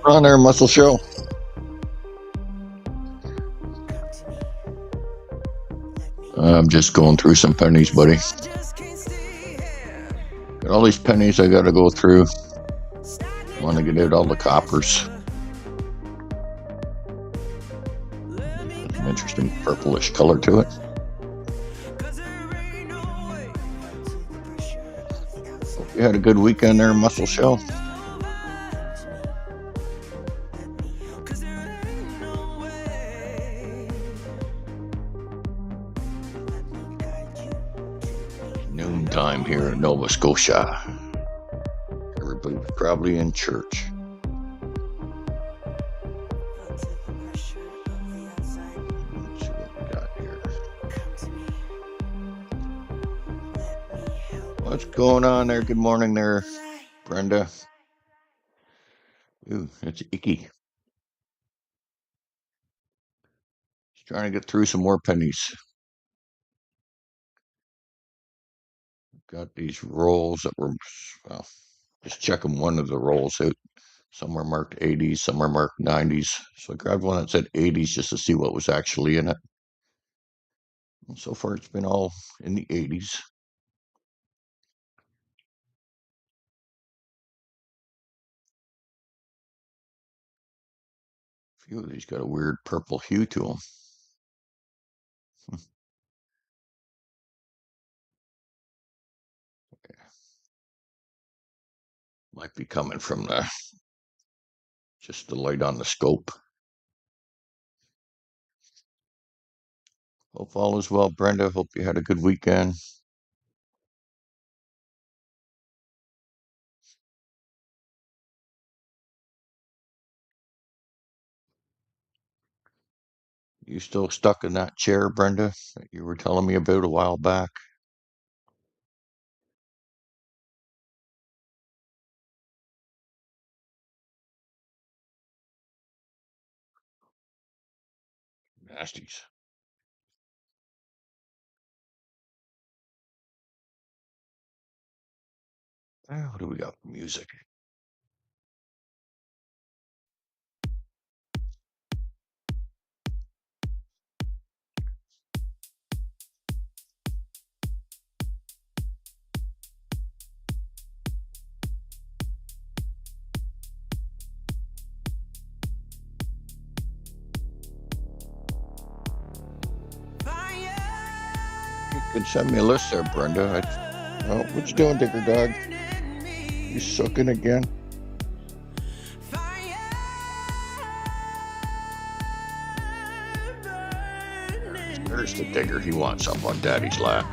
On there, Muscle Show. I'm just going through some pennies, buddy. Got all these pennies I got to go through. I want to get out all the coppers. An interesting purplish color to it. Hope you had a good weekend there, Muscle Show. Noontime here in Nova Scotia. Everybody's probably in church. Let's see what we got here. What's going on there? Good morning there, Brenda. Ooh, it's icky. Just trying to get through some more pennies. Got these rolls that were, well, just checking one of the rolls out. Some are marked 80s, some are marked 90s. So I grabbed one that said 80s just to see what was actually in it. And so far, it's been all in the 80s. A few of these got a weird purple hue to them. Might be coming from just the light on the scope. Hope all is well, Brenda. Hope you had a good weekend. You still stuck in that chair, Brenda, that you were telling me about a while back? Nasties. What do we got for music? You can send me a list there, Brenda. Oh, what you doing, Digger Dog? You sucking again? There's the Digger. He wants up on Daddy's lap.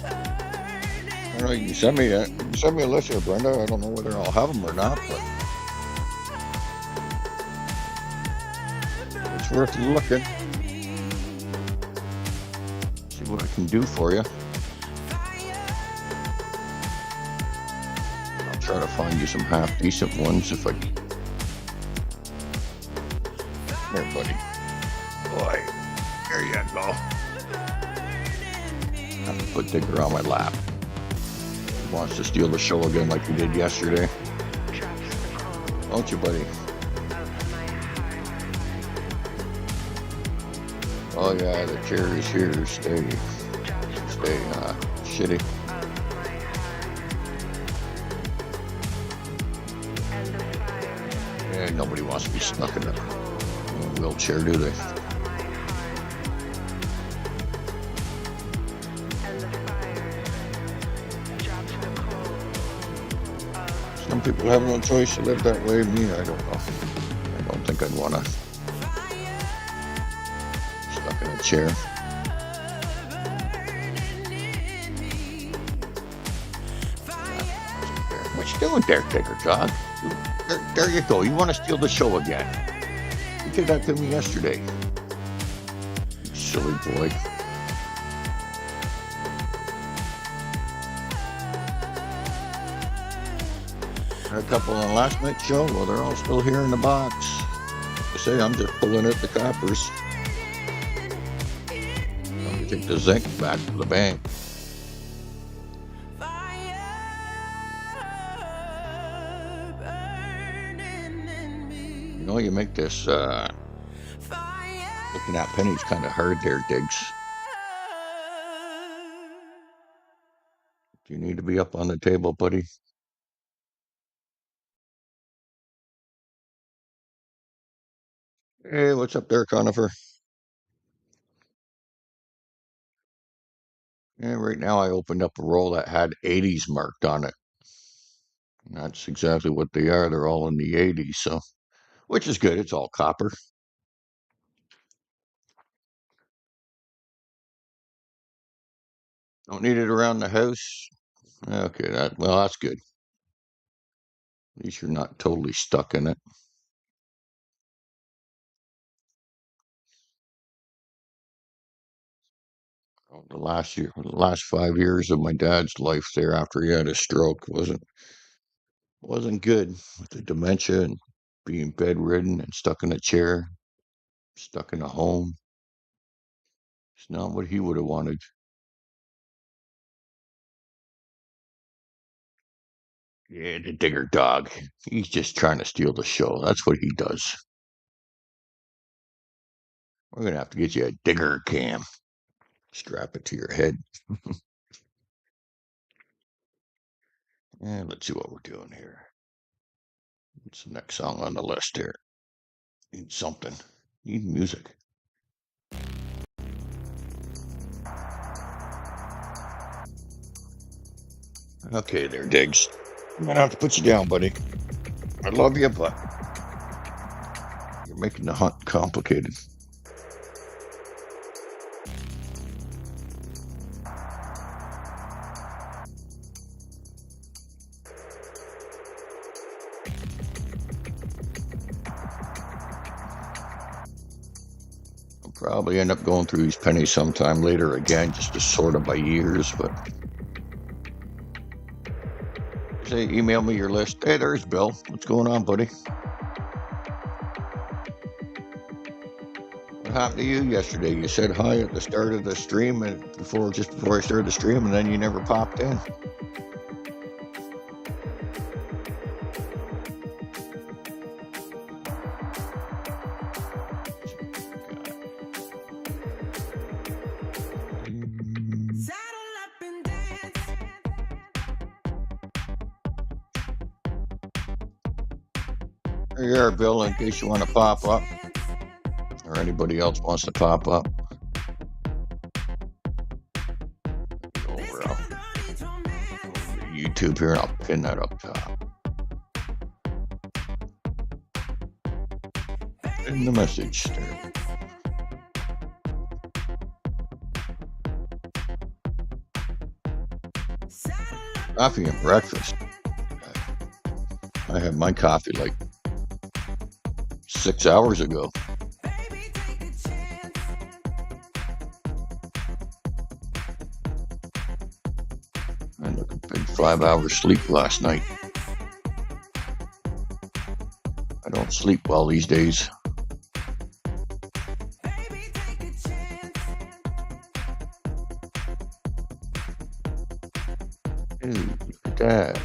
I don't know. You can send me a list here, Brenda. I don't know whether I'll have them or not, but it's worth looking. See what I can do for you. I'll try to find you some half decent ones if I can. There, buddy. Boy, there you go. I have to put Digger on my lap. He wants to steal the show again like he did yesterday. Don't you, buddy? Oh yeah, the chair is here. Stay, shitty. Yeah, nobody wants to be stuck in a wheelchair, do they? Some people have no choice to live that way. Me, I don't know. I don't think I'd want to stuck in a chair. What you doing there, Digger Dog? There you go. You want to steal the show again? You did that to me yesterday. You silly boy. A couple on last night's show. Well, they're all still here in the box. I say I'm just pulling out the coppers. I'm gonna take the zinc back to the bank. You make this looking at pennies kind of hard there, Diggs. Do you need to be up on the table, buddy? Hey, what's up there, Conifer? Yeah, right now I opened up a roll that had 80s marked on it. And that's exactly what they are. They're all in the 80s, so which is good. It's all copper. Don't need it around the house. Okay, that's good. At least you're not totally stuck in it. The last 5 years of my dad's life there after he had a stroke wasn't good with the dementia and being bedridden and stuck in a chair, stuck in a home. It's not what he would have wanted. Yeah, the digger dog. He's just trying to steal the show. That's what he does. We're gonna have to get you a digger cam. Strap it to your head. And let's see what we're doing here. What's the next song on the list here? Need something. Need music. Okay, there, Diggs. I'm gonna have to put you down, buddy. I love you, but you're making the hunt complicated. I'll probably end up going through these pennies sometime later again, just to sort them by years, but say email me your list. Hey, there's Bill. What's going on, buddy? What happened to you yesterday? You said hi at the start of the stream and just before I started the stream, and then you never popped in. There you are, Bill, in case you want to pop up, or anybody else wants to pop up. Over YouTube here, and I'll pin that up top. In the message there. Coffee and breakfast. I had my coffee like 6 hours ago. I took a big 5 hours sleep last night. I don't sleep well these days. Ooh, look at that.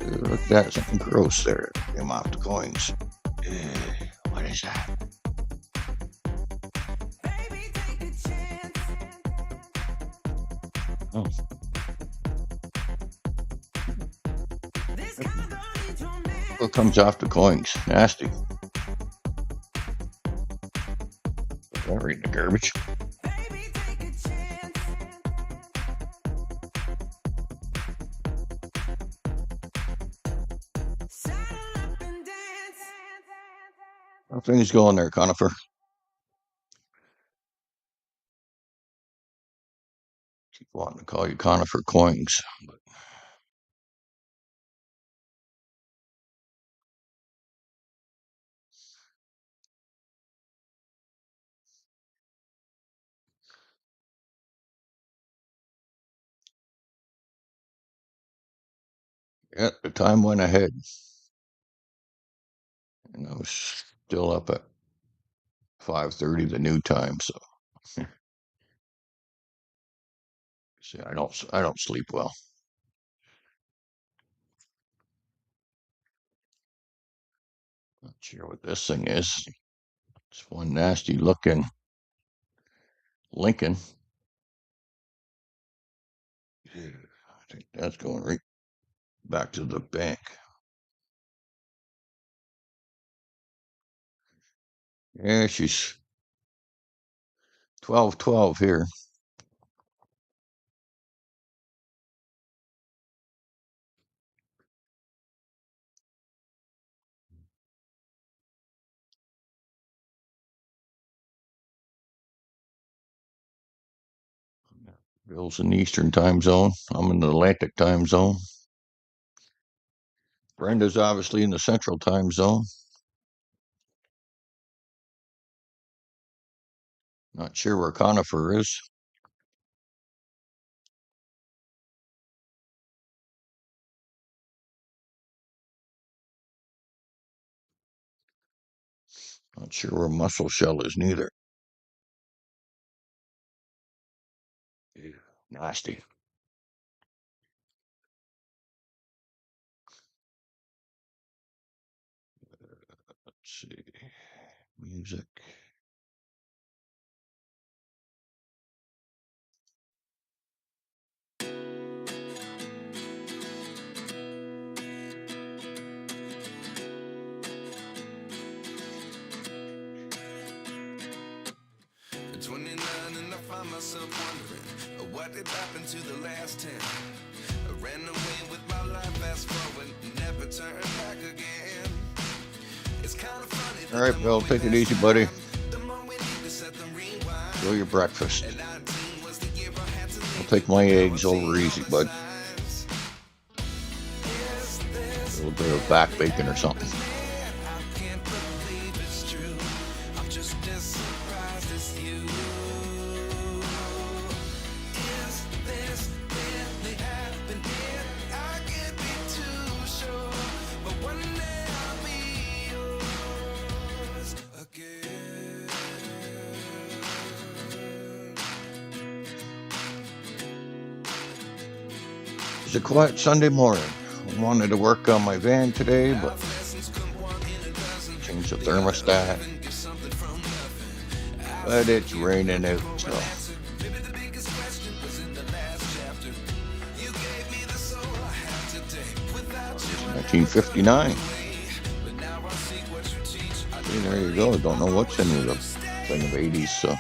Ooh, look at that. Something gross there. Came off the coins. What is that? Oh. What comes off the coins? Nasty. Put that right in the garbage. How things going there, Conifer? Keep wanting to call you Conifer Coins. But yeah, the time went ahead. And I was still up at 5:30 the new time, so see, I don't sleep well. Not sure what this thing is. It's one nasty looking Lincoln. Yeah, I think that's going right back to the bank. Yeah, she's 12-12 here. Bill's in the Eastern time zone. I'm in the Atlantic time zone. Brenda's obviously in the Central time zone. Not sure where Conifer is. Not sure where Muscle Shell is neither. Ew, nasty. Let's see. Music. At 29 and I find myself wondering what did happen to the last 10. I ran away with my life, fast forward, never turn back again. It's kind of funny. All right, Bill, take it easy, buddy. Enjoy your breakfast. I'll take my eggs over easy, bud. A little bit of back bacon or something. It's a quiet Sunday morning. I wanted to work on my van today, but change the thermostat. But it's raining out, so. It's 1959. See, there you go. I don't know what's in the thing of 80s, so.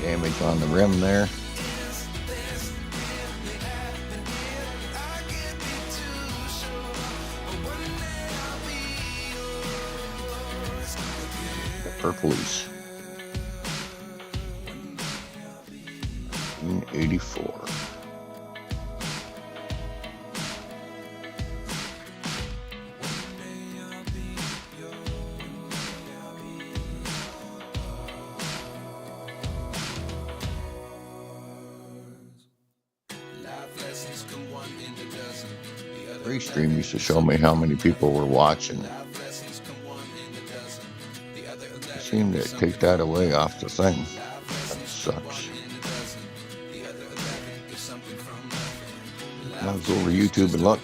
Damage on the rim there. The purplies. 1984. Restream used to show me how many people were watching. They seem to take that away off the thing. That sucks. I'll go over to YouTube and look.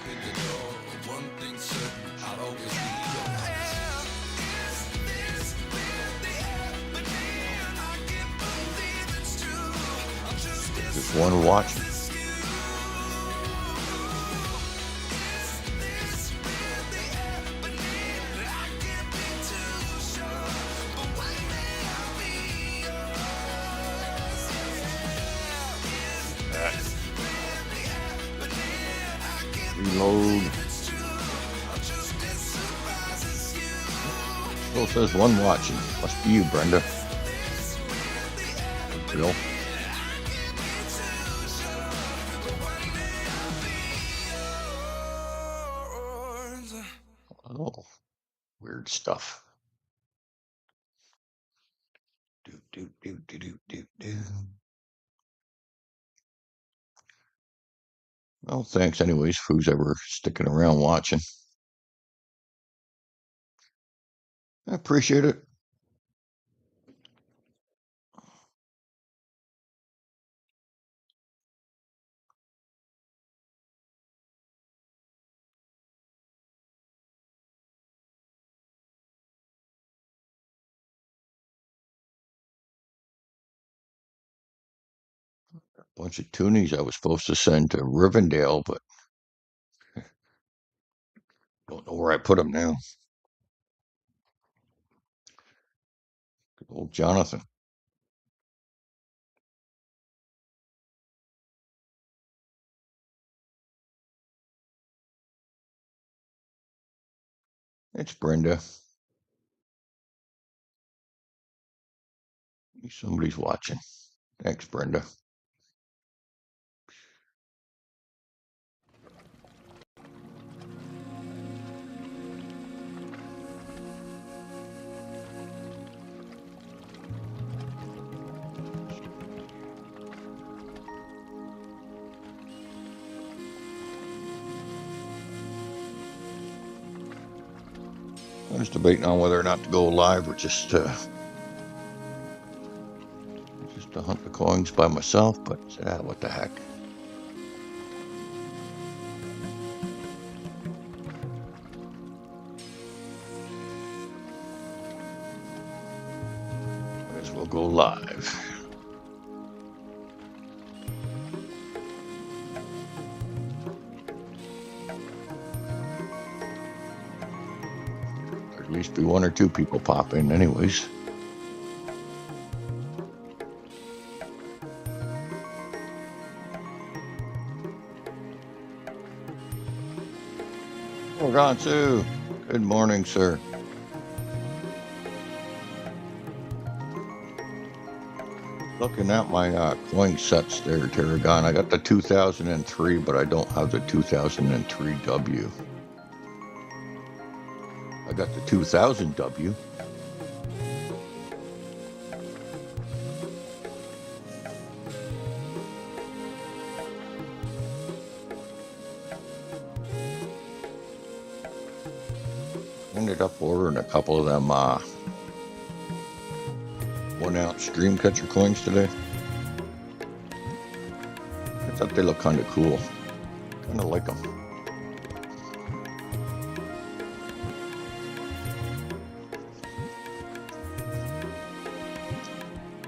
Just one watching. Reload. Still says one watching. Must be you, Brenda. Bill. Oh, weird stuff. Do. Well, thanks anyways, for who's ever sticking around watching. I appreciate it. Bunch of toonies I was supposed to send to Rivendell, but don't know where I put them now. Good old Jonathan. It's Brenda. Somebody's watching. Thanks, Brenda. I was debating on whether or not to go live or just to hunt the coins by myself, but I said, what the heck. Might as well go live. Or at least be one or two people pop in anyways. Gonsu, good morning, sir. Looking at my coin sets there, Tarragon. I got the 2003, but I don't have the 2003 W. I got the 2000 W. Ended up ordering a couple of them 1-ounce Dreamcatcher coins today. I thought they looked kind of cool. Kind of like them.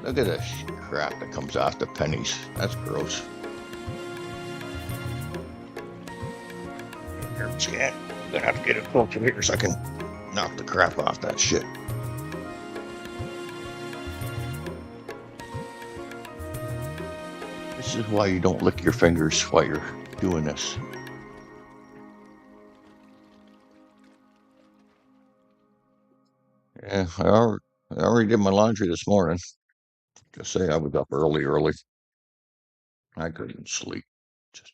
Look at this crap that comes off the pennies. That's gross. Here, scan. I'm gonna have to get it closer here so I can knock the crap off that shit. This is why you don't lick your fingers while you're doing this. Yeah, I already did my laundry this morning. Just say I was up early. I couldn't sleep. Just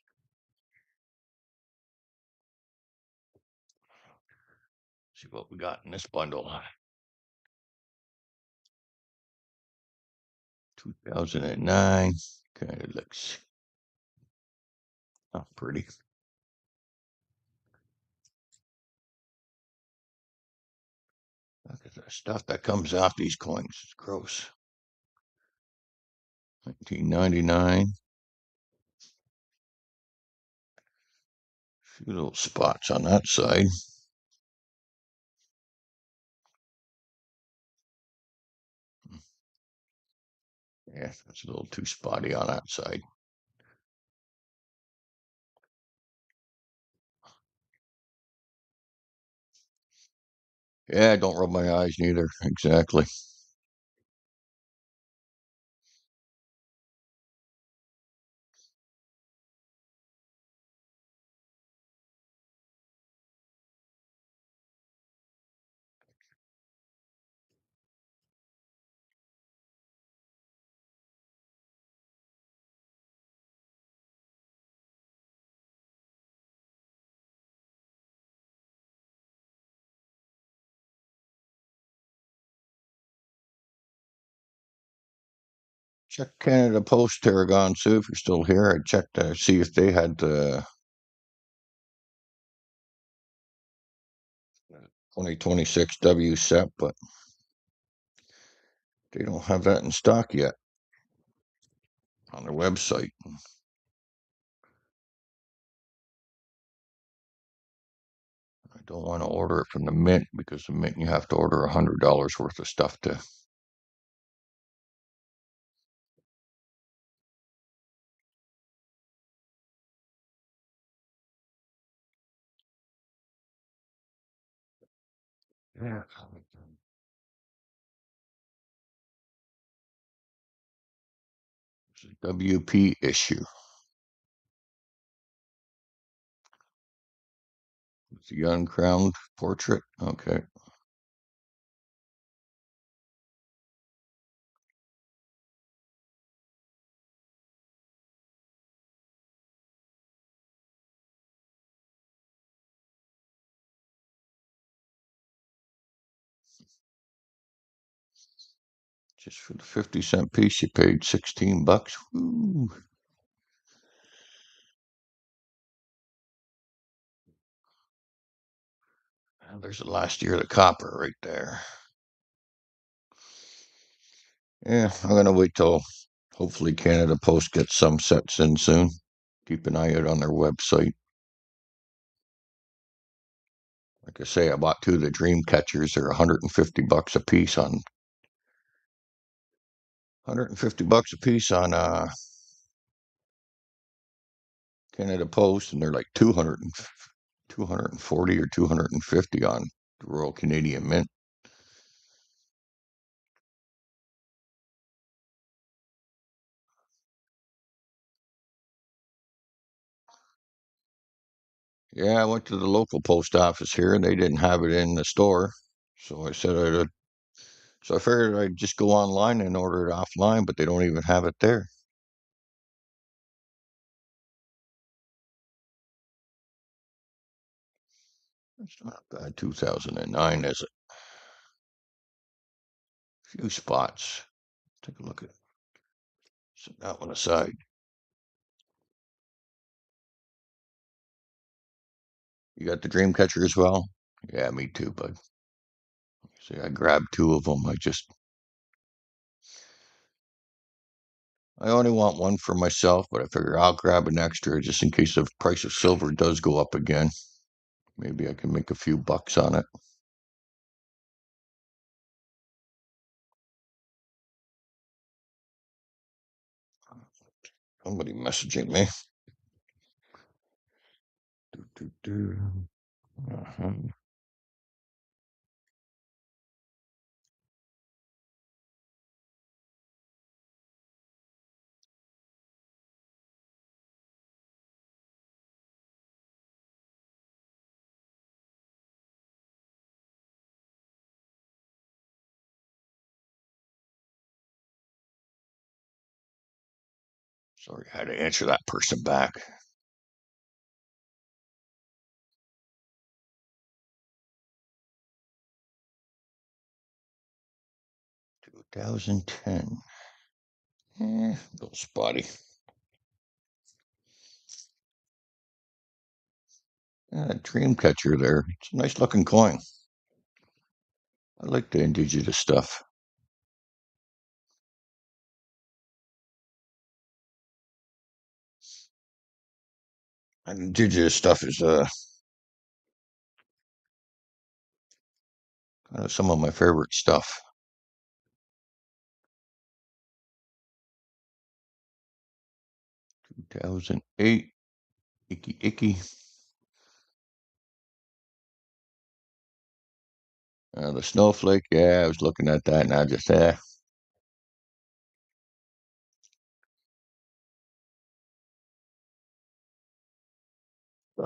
see what we got in this bundle. 2009. Kind of looks pretty. Look at the stuff that comes off these coins. It's gross. 1999. Few little spots on that side. Yeah, it's a little too spotty on that side. Yeah, don't rub my eyes neither. Exactly. Check Canada Post, Tarragon, Sue, if you're still here. I checked to see if they had the 2026 W set, but they don't have that in stock yet on their website. I don't want to order it from the Mint because the Mint you have to order $100 worth of stuff to. Yeah. It's a WP issue. It's the uncrowned portrait. Okay. Just for the 50-cent piece, you paid 16 bucks. Woo. And there's the last year of the copper right there. Yeah, I'm gonna wait till hopefully Canada Post gets some sets in soon. Keep an eye out on their website. Like I say, I bought two of the dream catchers. They're 150 bucks a piece on 150 bucks a piece on Canada Post, and they're like 240 or 250 on the Royal Canadian Mint. Yeah, I went to the local post office here, and they didn't have it in the store. So I figured I'd just go online and order it offline, but they don't even have it there. It's not bad. 2009 is a few spots. Take a look at it. Set that one aside. You got the Dreamcatcher as well? Yeah, me too, bud. See, I grabbed two of them. I only want one for myself, but I figure I'll grab an extra just in case the price of silver does go up again. Maybe I can make a few bucks on it. Somebody messaging me. Do, do, do. Uh-huh. Sorry, I had to answer that person back. 2010. Little spotty. Dreamcatcher there. It's a nice looking coin. I like the indigenous stuff. And indigenous stuff is kind of some of my favorite stuff. 2008. Icky Icky. The snowflake. Yeah, I was looking at that and I just, thought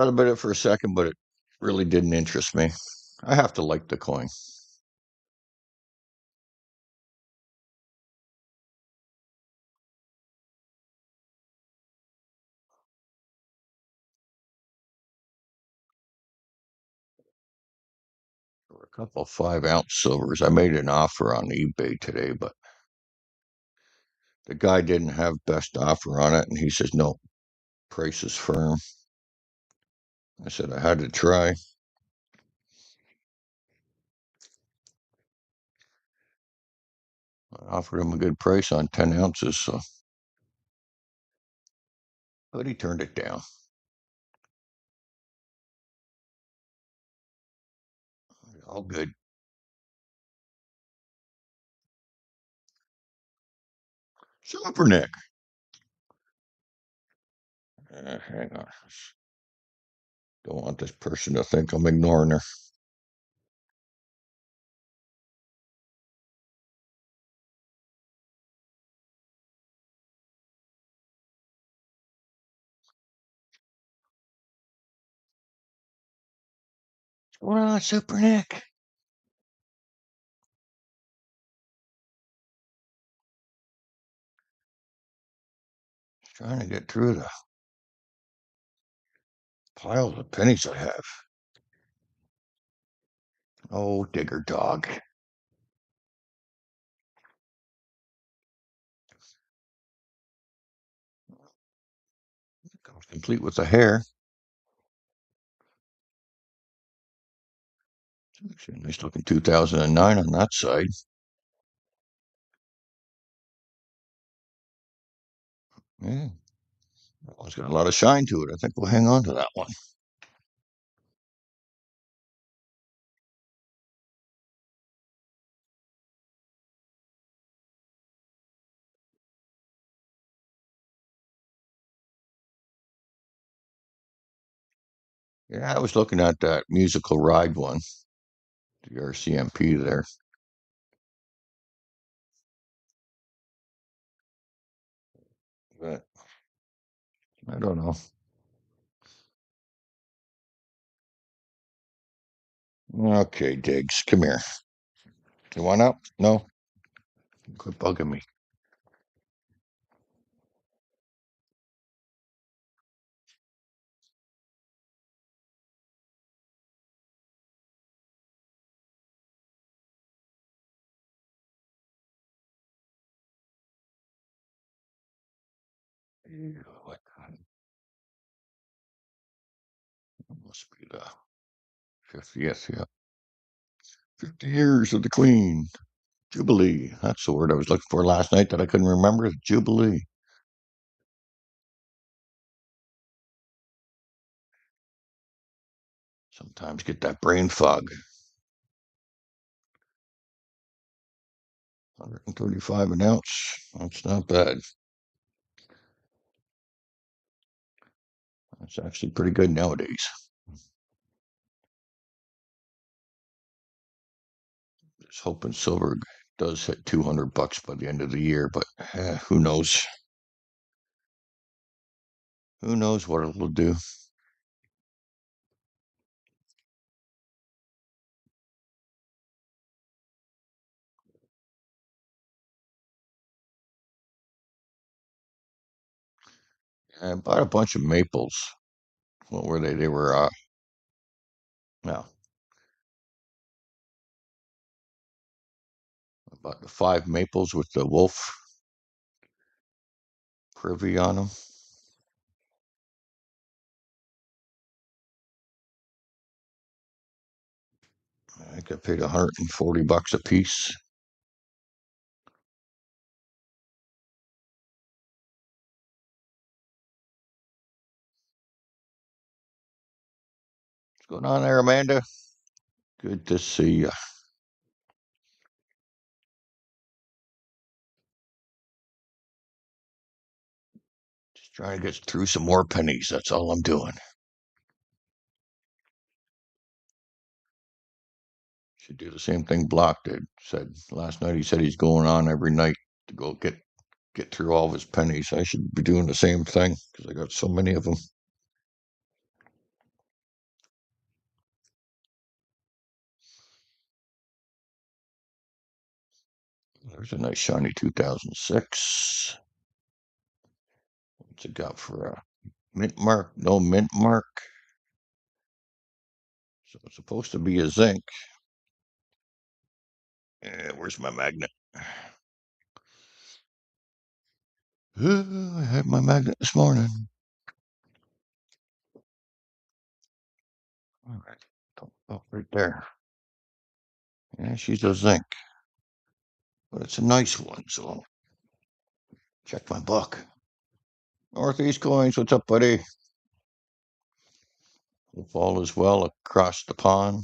about it for a second, but it really didn't interest me. I have to like the coin. For a couple of 5-ounce silvers. I made an offer on eBay today, but the guy didn't have best offer on it, and he says no, price is firm. I said I had to try. I offered him a good price on 10 ounces, so but he turned it down. All good. Super Nick. Hang on. Don't want this person to think I'm ignoring her. What's going on, Super Nick? Trying to get through the piles of pennies I have. Oh, digger dog. Comes complete with the hair. Actually, a nice looking 2009 on that side. Yeah, that one's got a lot of shine to it. I think we'll hang on to that one. Yeah, I was looking at that musical ride one, the RCMP there. But I don't know. Okay, Diggs, come here. You want up? No? Quit bugging me. What? Must be the 50th, yeah. 50 years of the Queen. Jubilee. That's the word I was looking for last night that I couldn't remember. Jubilee. Sometimes get that brain fog. 135 an ounce. That's not bad. That's actually pretty good nowadays. Just hoping silver does hit $200 by the end of the year, but who knows? Who knows what it'll do? I bought a bunch of maples. What were they? They were no, I bought the 5 maples with the wolf privy on them. I think I paid $140 a piece. What's going on there, Amanda? Good to see you. Just trying to get through some more pennies. That's all I'm doing. Should do the same thing Block did. Said last night. He said he's going on every night to go get through all of his pennies. I should be doing the same thing because I got so many of them. There's a nice shiny 2006. What's it got for a mint mark? No mint mark. So it's supposed to be a zinc. Where's my magnet? I had my magnet this morning. All right. Oh, right there. Yeah, she's a zinc, but it's a nice one. So check my book. Northeast Coins, what's up, buddy? Hope all is well across the pond.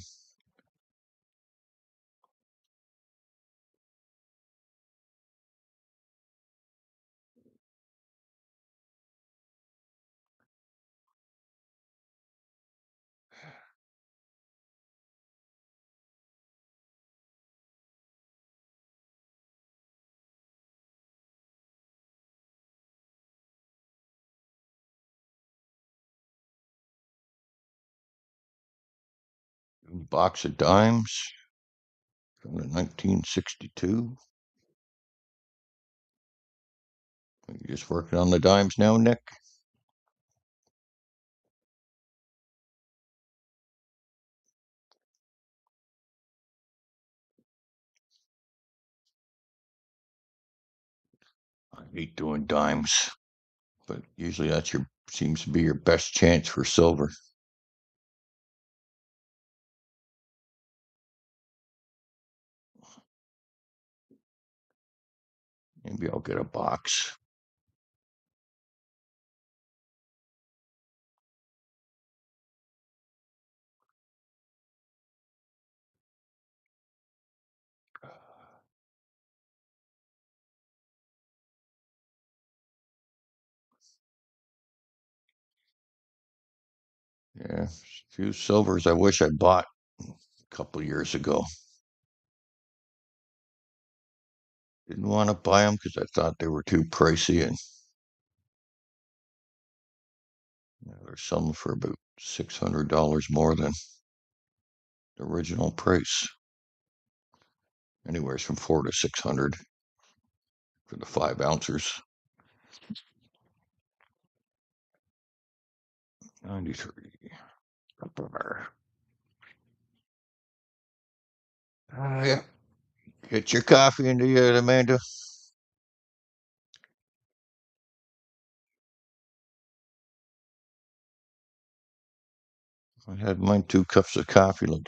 box of dimes from the 1962. Are you just working on the dimes now, Nick? I hate doing dimes, but usually that's your seems to be your best chance for silver. Maybe I'll get a box. Yeah, a few silvers I wish I bought a couple years ago. Didn't want to buy them because I thought they were too pricey, and they're selling for about $600 more than the original price. Anywhere's from 400 to 600 for the 5 ounces. 93. Yeah. Get your coffee into you, Amanda. I had mine 2 cups of coffee like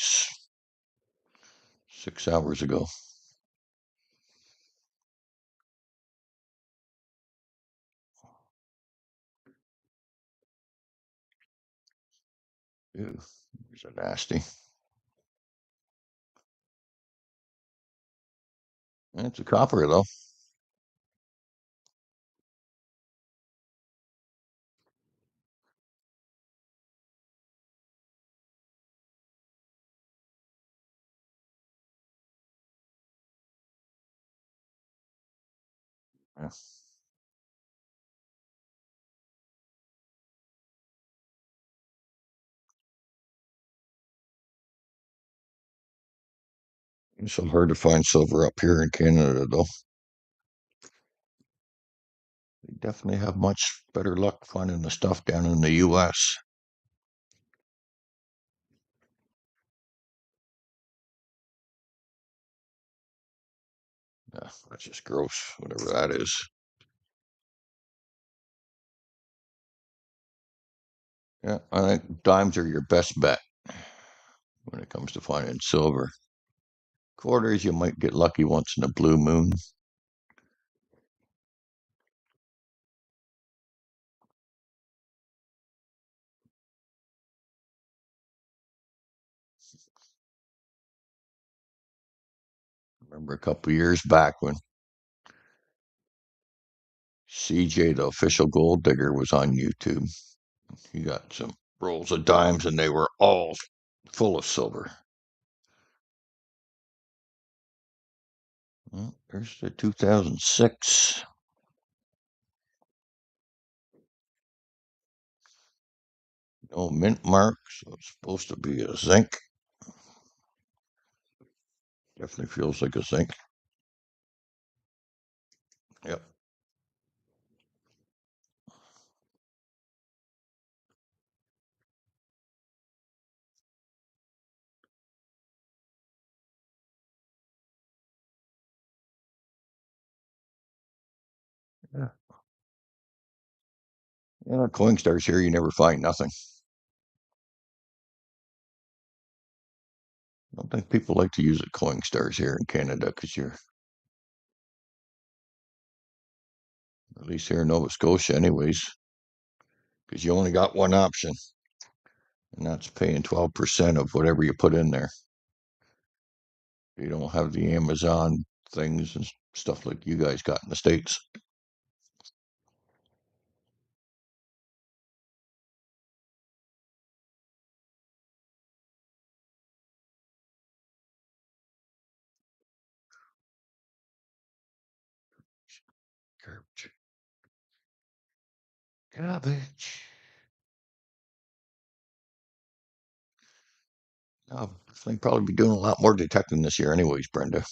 6 hours ago. Ew, these are nasty. It's a copper though. Yeah. It's so hard to find silver up here in Canada though. They definitely have much better luck finding the stuff down in the US. Yeah, that's just gross, whatever that is. Yeah, I think dimes are your best bet when it comes to finding silver. Quarters, you might get lucky once in a blue moon. Remember a couple years back when CJ, the official gold digger, was on YouTube. He got some rolls of dimes and they were all full of silver. Well, there's the 2006. No mint mark, so it's supposed to be a zinc. Definitely feels like a zinc. Yep. Yeah. Coin stars here, you never find nothing. I don't think people like to use a coin stars here in Canada because you're, at least here in Nova Scotia, anyways, because you only got one option, and that's paying 12% of whatever you put in there. You don't have the Amazon things and stuff like you guys got in the States. Garbage. Garbage. I'll definitely probably be doing a lot more detecting this year, anyways, Brenda.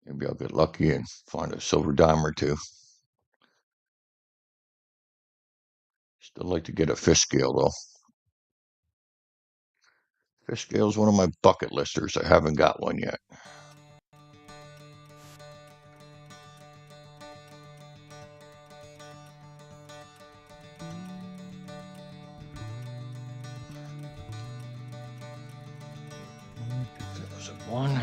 Maybe I'll get lucky and find a silver dime or two. Still like to get a fish scale though. Fish scale is one of my bucket listers. I haven't got one yet. That was a one.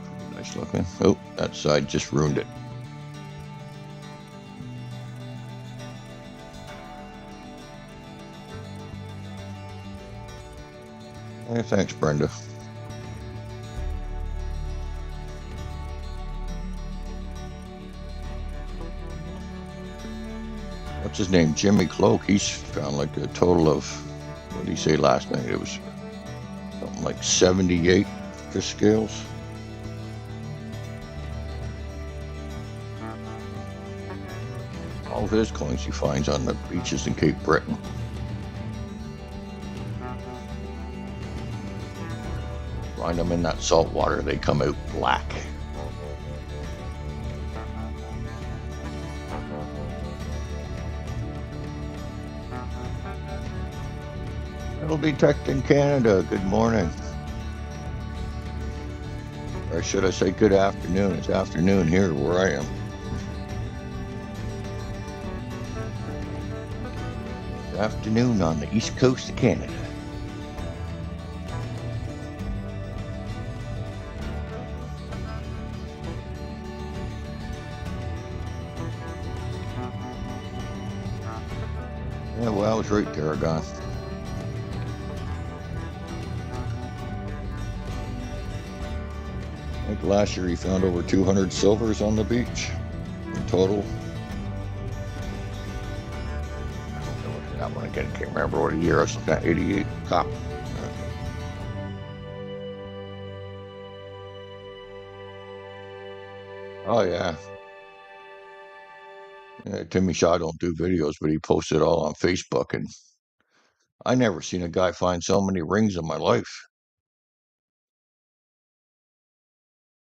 Pretty nice looking. Oh, that side just ruined it. Hey, thanks, Brenda. What's his name? Jimmy Cloak. He's found like a total of, what did he say last night? It was something like 78 fish scales. All of his coins he finds on the beaches in Cape Breton. Find them in that salt water, they come out black. Metal Detect in Canada, good morning. Or should I say good afternoon? It's afternoon here where I am. It's afternoon on the east coast of Canada. Yeah, well, I was right, Paragon. I think last year he found over 200 silvers on the beach in total. Look at that one again. Can't remember what year I was looking at. 88 cop. Oh yeah. Yeah, Timmy Shaw don't do videos, but he posts it all on Facebook, and I never seen a guy find so many rings in my life.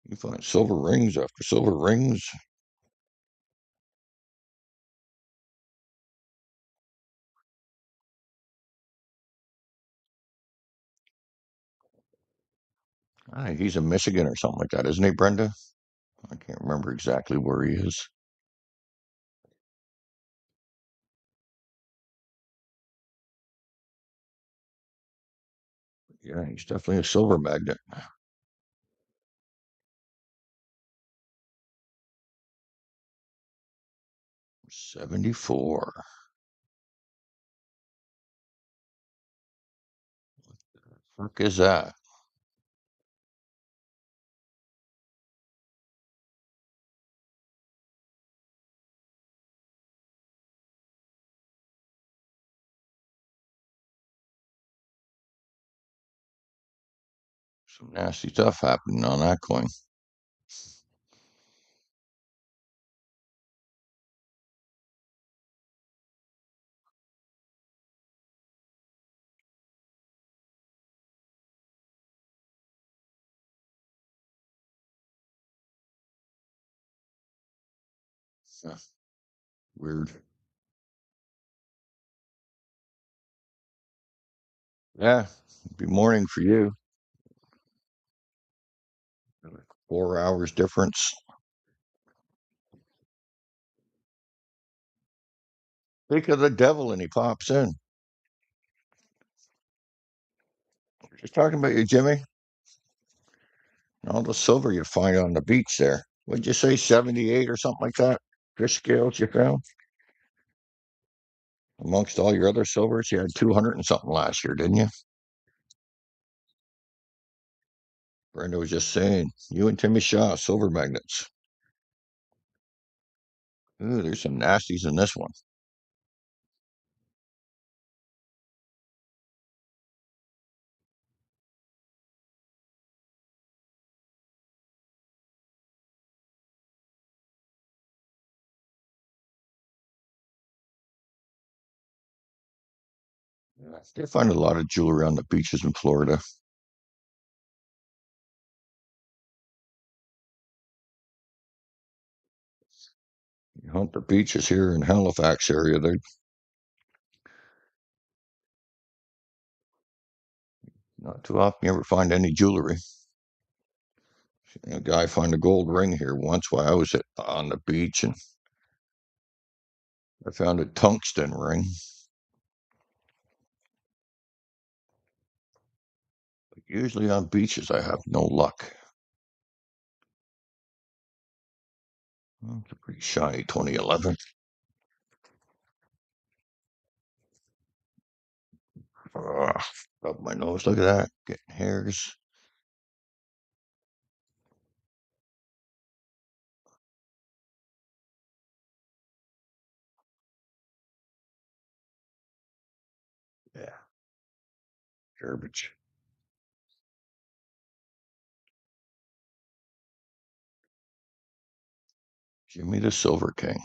You find silver rings after silver rings. He's in Michigan or something like that, isn't he, Brenda? I can't remember exactly where he is. Yeah, he's definitely a silver magnet. 74. What the fuck is that? Some nasty stuff happening on that coin. Huh, weird. Yeah, it'd be morning for you. 4 hours difference. Think of the devil and he pops in. Just talking about you, Jimmy. And all the silver you find on the beach there. What'd you say, 78 or something like that? Fish scales you found? Amongst all your other silvers, you had 200 and something last year, didn't you? Brenda was just saying, you and Timmy Shaw, silver magnets. Ooh, there's some nasties in this one. They find a lot of jewelry on the beaches in Florida. You hunt the beaches here in Halifax area, they're not too often you ever find any jewelry. A guy found a gold ring here once while I was on the beach, and I found a tungsten ring. But usually on beaches, I have no luck. Well, it's a pretty shiny 2011. Ugh, rub my nose. Look at that. Getting hairs. Yeah, garbage. Give me the Silver King.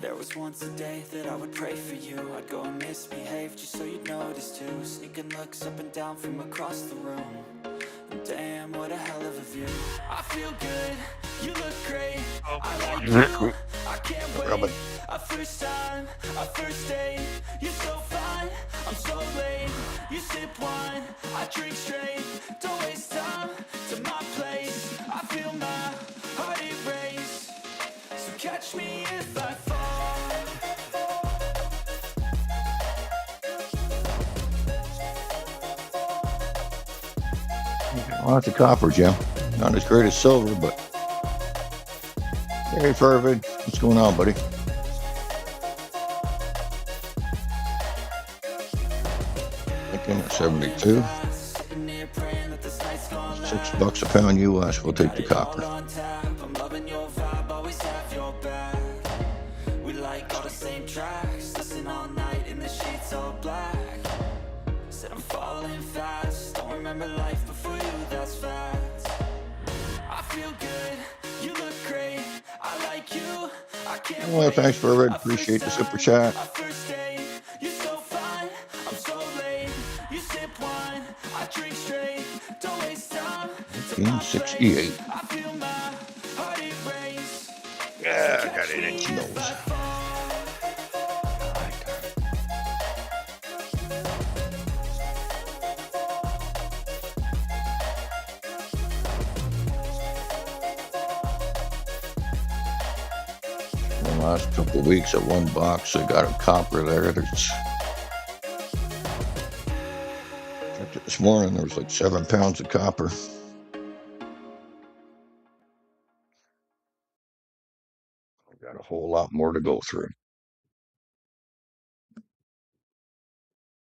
There was once a day that I would pray for you. I'd go and misbehave just so you'd notice too. Sneaking looks up and down from across the room. Damn, what a hell of a view. I feel good, you look great. I like you, I can't Rub wait. it. A first time, a first date. You're so fine, I'm so late. You sip wine, I drink straight. Don't waste time to my place. I feel my heart erase. So catch me if I fall. Lots of copper, Jim. Not as great as silver, but hey, Fervid, what's going on, buddy? Lincoln at 72. $6 a pound US. We'll take the copper. I'm loving your vibe, always have your back. We like all the same tracks. Listen all night in the sheets all black. Said I'm falling fast. Don't remember life before you, that's fact. I feel good, you look great. I like you, I can't Well, wait. thanks, Fervid. A Appreciate the first super time, chat. a first date. You're so fine, I'm so late. You sip wine, I drink straight. Don't waste time to my place. 1968. I feel my heart erase. Yeah, I got 8-inch nose. The last couple of weeks at one box, I got a copper there. There's checked it this morning. There was like 7 pounds of copper. Got a whole lot more to go through.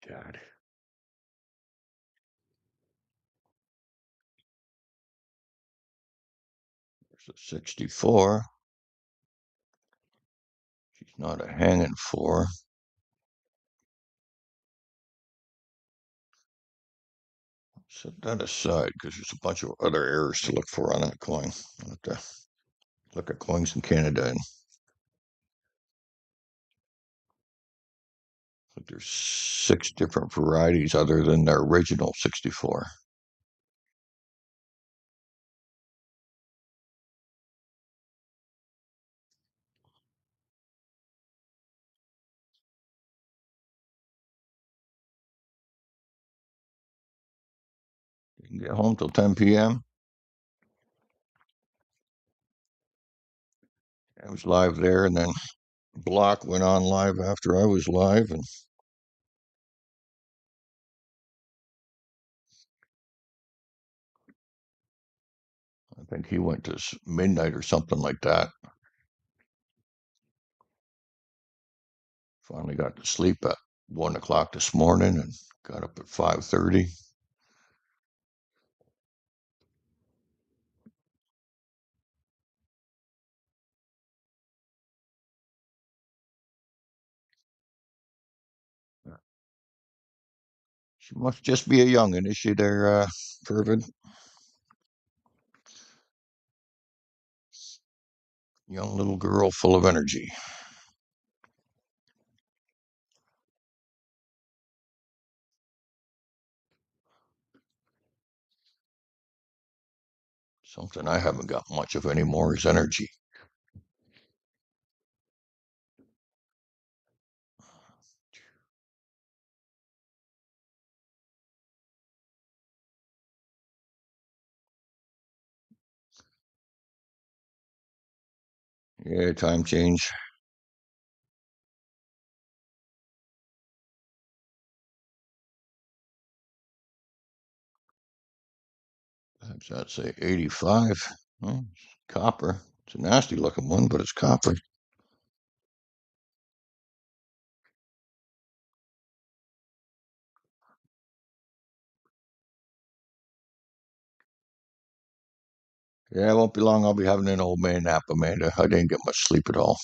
God. There's a 64. She's not a hanging 4. Set that aside because there's a bunch of other errors to look for on that coin. I'll have to look at coins in Canada, and there's 6 different varieties other than the original 64. Didn't get home till 10 p.m. I was live there, and then Block went on live after I was live, and I think he went to midnight or something like that. Finally got to sleep at 1 o'clock this morning and got up at 5:30. She must just be a youngin', is she there, Fervid? Young little girl full of energy. Something I haven't got much of anymore is energy. Yeah, time change. Perhaps I'd say 85. Well, copper. It's a nasty looking one, but it's copper. Yeah, it won't be long. I'll be having an old man nap, Amanda. I didn't get much sleep at all.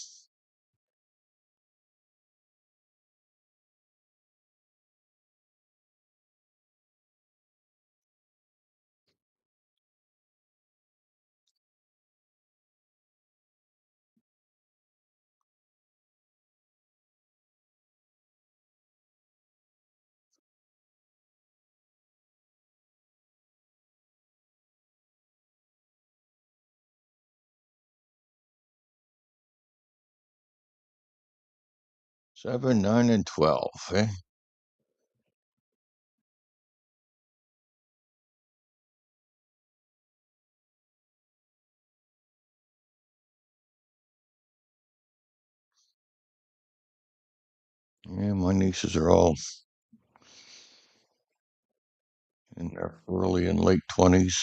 7, 9, and 12, eh? Yeah, my nieces are all in their early and late 20s.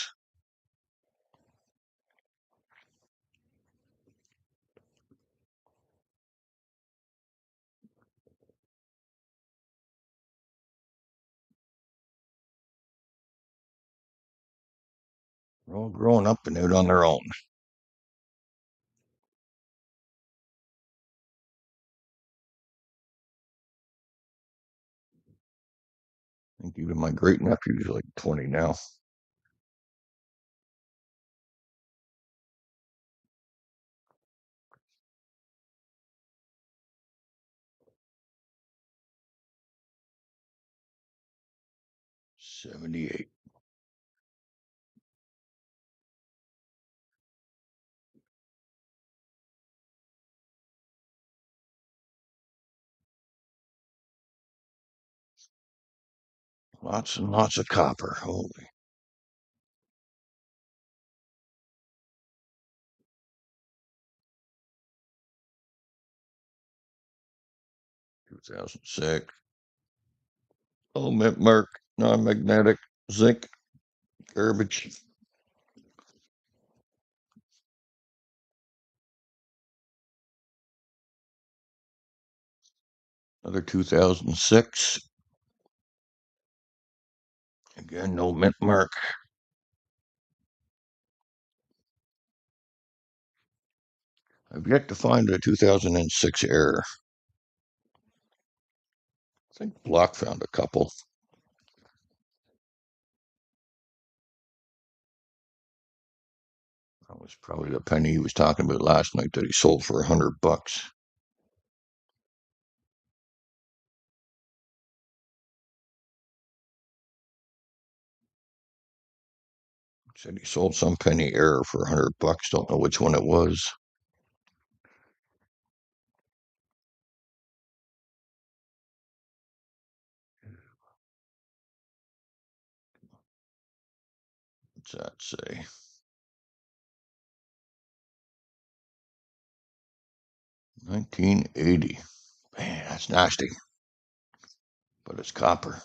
They're all growing up and out on their own. I think even my great nephew's like 20 now. 78. Lots and lots of copper. Holy. 2006. Oh, mint merc, non-magnetic, zinc, garbage. Another 2006. Again, no mint mark. I've yet to find a 2006 error. I think Block found a couple. That was probably the penny he was talking about last night that he sold for $100. Said he sold some penny error for $100. Don't know which one it was. What's that say? 1980. Man, that's nasty, but it's copper.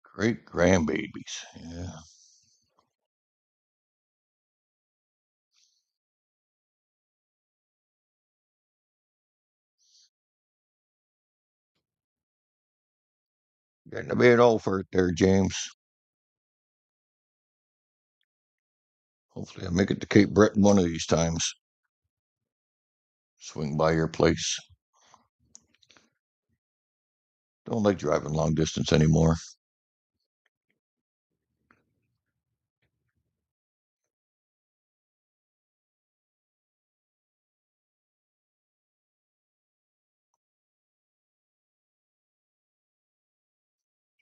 Great grandbabies. Yeah. Getting a bit old for it there, James. Hopefully, I make it to Cape Breton one of these times. Swing by your place. Don't like driving long distance anymore.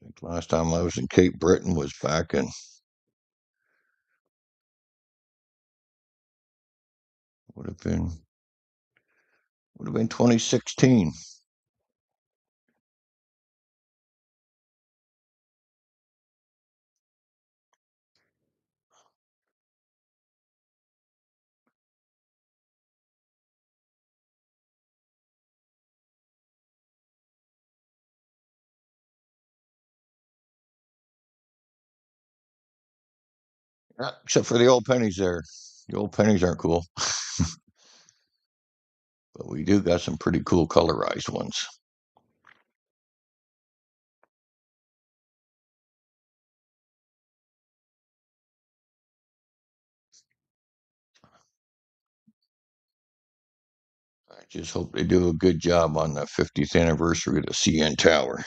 I think last time I was in Cape Breton was back in would have been would have been 2016. Except for the old pennies there. The old pennies aren't cool, but we do got some pretty cool colorized ones. I just hope they do a good job on the 50th anniversary of the CN Tower.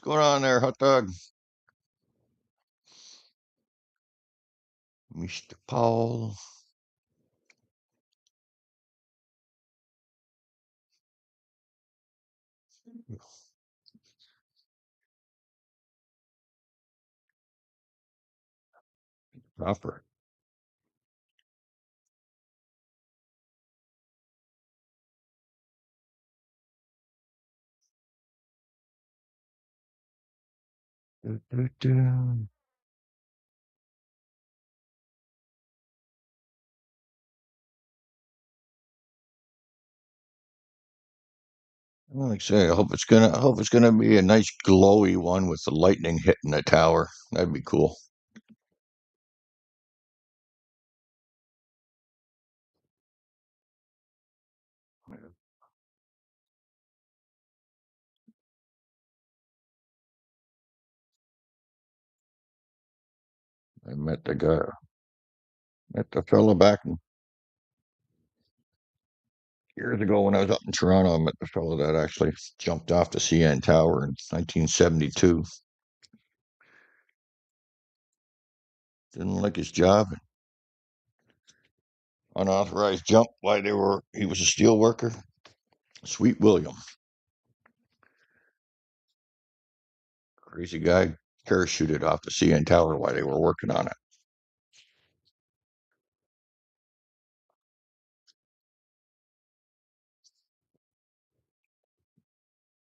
What's going on there, hot dog? Mr. Paul. Proper. Du, du, du. Like I say, I hope it's gonna be a nice glowy one with the lightning hitting the tower. That'd be cool. I met the fella back years ago when I was up in Toronto. I met the fella that actually jumped off the CN Tower in 1972. Didn't like his job. Unauthorized jump while he was a steel worker. Sweet William. Crazy guy parachuted off the CN Tower while they were working on it.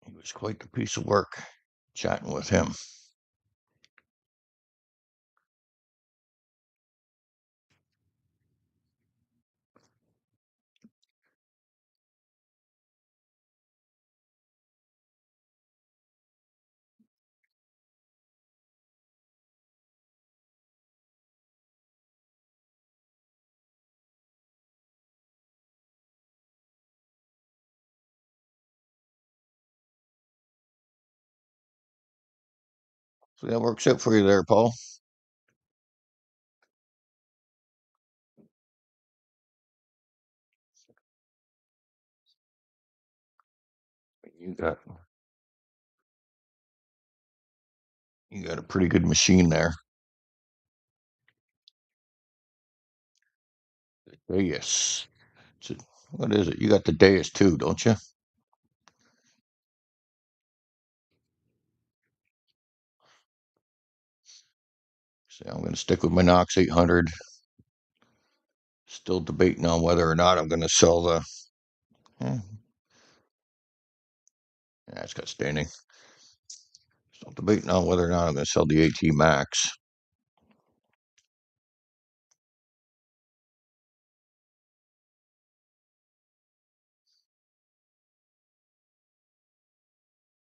It was quite the piece of work chatting with him. So that works out for you there, Paul. You got you got a pretty good machine there. Yes. What is it? You got the Deus too, don't you? So I'm going to stick with my Knox 800. Still debating on whether or not I'm going to sell the. Eh, yeah, it's got staining. Still debating on whether or not I'm going to sell the AT Max.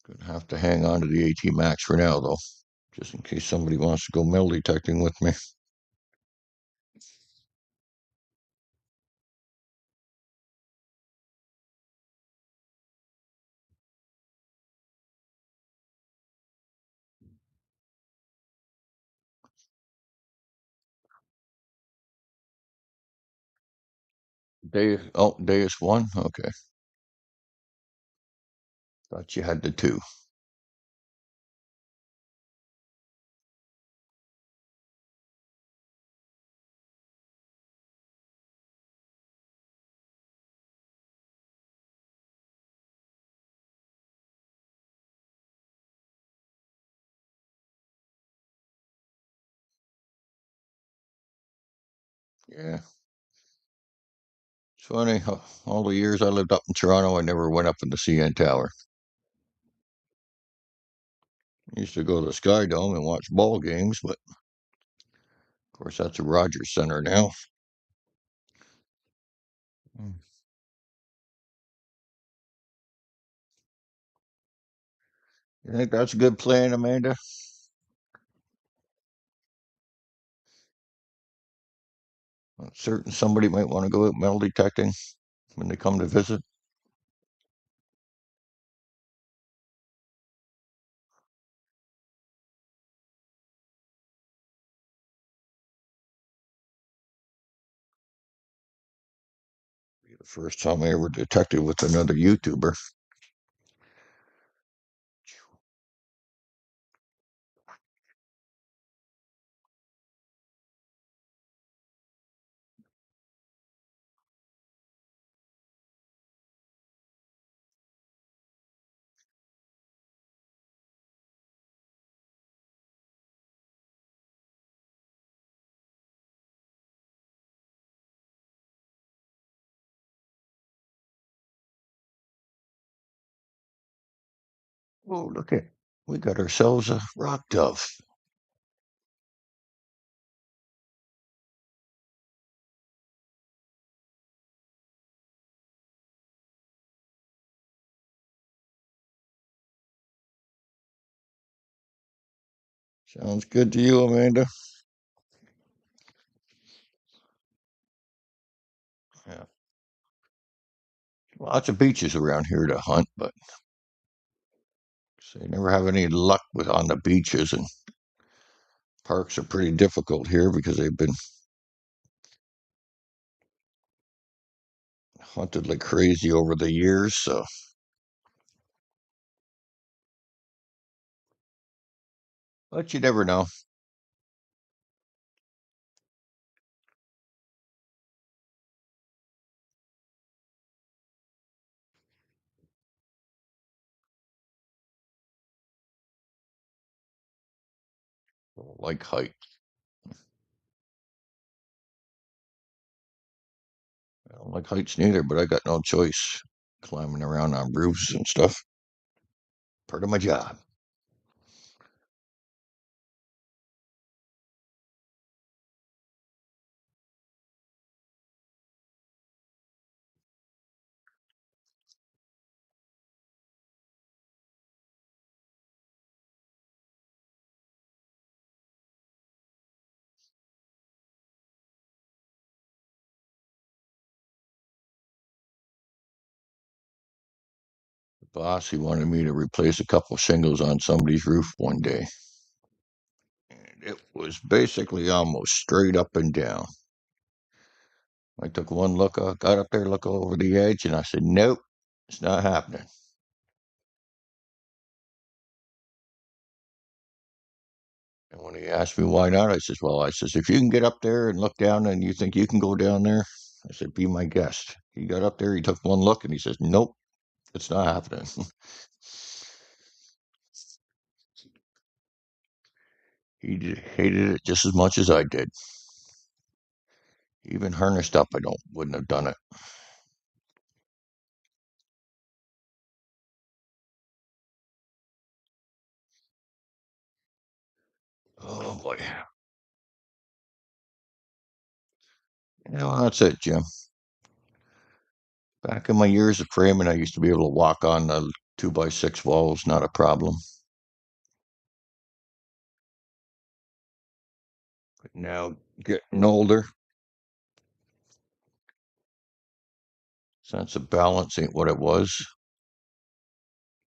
Gonna have to hang on to the AT Max for now, though, just in case somebody wants to go metal detecting with me. Deus one. Okay, thought you had the two. Yeah, it's funny. All the years I lived up in Toronto, I never went up in the CN Tower. I used to go to the Sky Dome and watch ball games, but of course that's a Rogers Center now. Hmm. You think that's a good plan, Amanda? Certain somebody might want to go out metal detecting when they come to visit. Be the first time I ever detected with another YouTuber. Oh, look at we got ourselves a rock dove. Sounds good to you, Amanda? Yeah. Lots of beaches around here to hunt, but they never have any luck with on the beaches, and parks are pretty difficult here because they've been hunted like crazy over the years. So, but you never know. Like heights. I don't like heights neither, but I got no choice. Climbing around on roofs and stuff. Part of my job. The boss, he wanted me to replace a couple shingles on somebody's roof one day. And it was basically almost straight up and down. I took one look, got up there, look over the edge, and I said, nope, it's not happening. And when he asked me why not, I says, well, I says, if you can get up there and look down and you think you can go down there, I said, be my guest. He got up there, he took one look, and he says, nope, it's not happening. Hated it just as much as I did. Even harnessed up, I don't wouldn't have done it. Oh boy. Yeah, well, that's it, Jim. Back in my years of framing, I used to be able to walk on the 2x6 walls, not a problem. But now, getting older, sense of balance ain't what it was,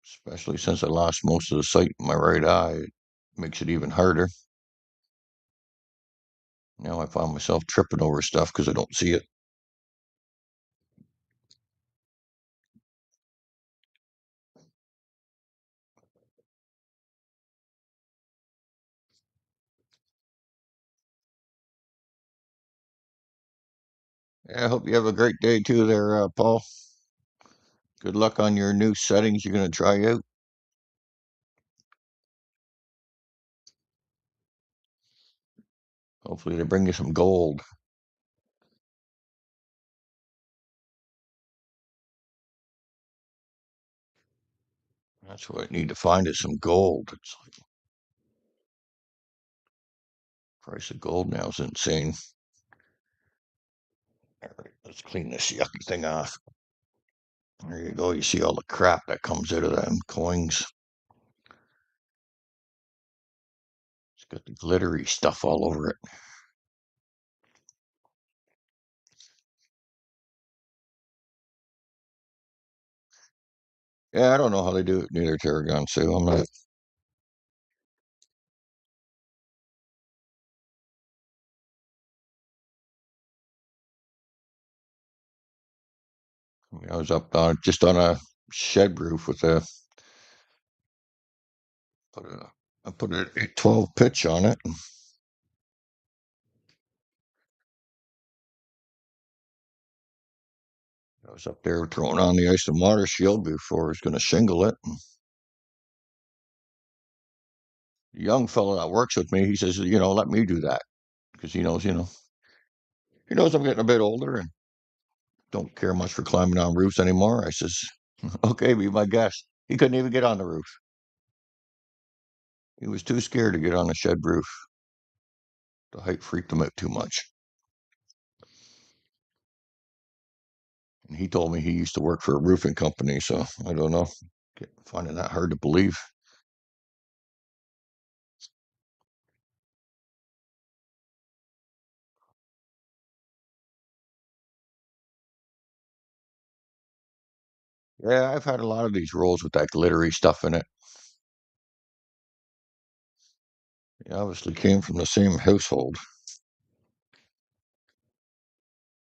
especially since I lost most of the sight in my right eye. It makes it even harder. Now I find myself tripping over stuff because I don't see it. I hope you have a great day too there, Paul. Good luck on your new settings you're going to try out. Hopefully they bring you some gold. That's what I need to find is some gold. It's like price of gold now is insane. All right, let's clean this yucky thing off. There you go. You see all the crap that comes out of them coins. It's got the glittery stuff all over it. Yeah, I don't know how they do it neither, Tarragon Sue. I'm not. I was up on just on a shed roof with a put a I put a 12 pitch on it. I was up there throwing on the ice and water shield before I was going to shingle it. The young fellow that works with me, he says, let me do that because he knows I'm getting a bit older and don't care much for climbing on roofs anymore. I says, okay, be my guest. He couldn't even get on the roof. He was too scared to get on the shed roof. The height freaked him out too much. And he told me he used to work for a roofing company, so I don't know. Finding that hard to believe. Yeah, I've had a lot of these rolls with that glittery stuff in it. He obviously came from the same household.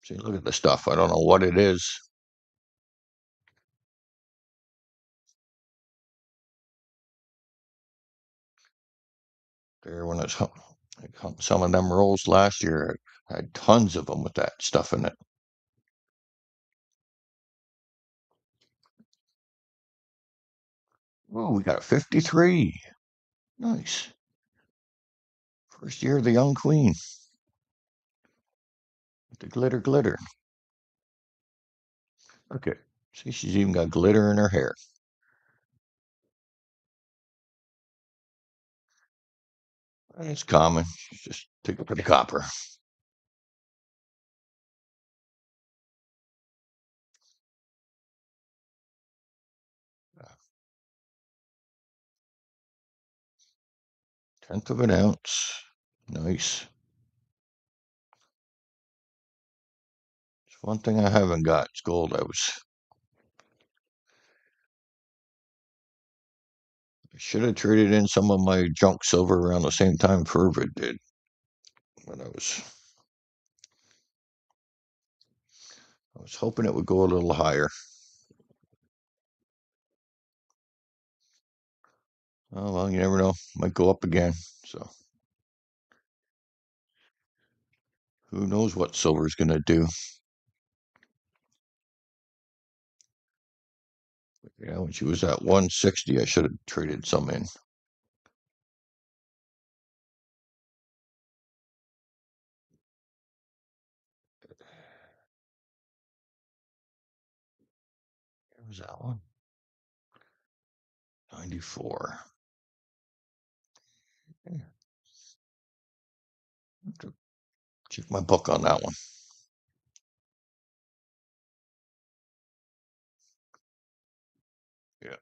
See, look at the stuff. I don't know what it is. There, when it's some of them rolls last year, I had tons of them with that stuff in it. Oh, we got a 53. Nice. First year of the young queen. With the glitter, glitter. Okay. See, she's even got glitter in her hair. It's common. She's just take up for the copper. Tenth of an ounce. Nice. It's one thing I haven't got. It's gold. I should have traded in some of my junk silver around the same time Fervid did when I was hoping it would go a little higher. Oh well, you never know. Might go up again. So who knows what silver's gonna do? Yeah, when she was at 160, I should have traded some in. Where was that one? 94. Yeah, have to check my book on that one. Yeah,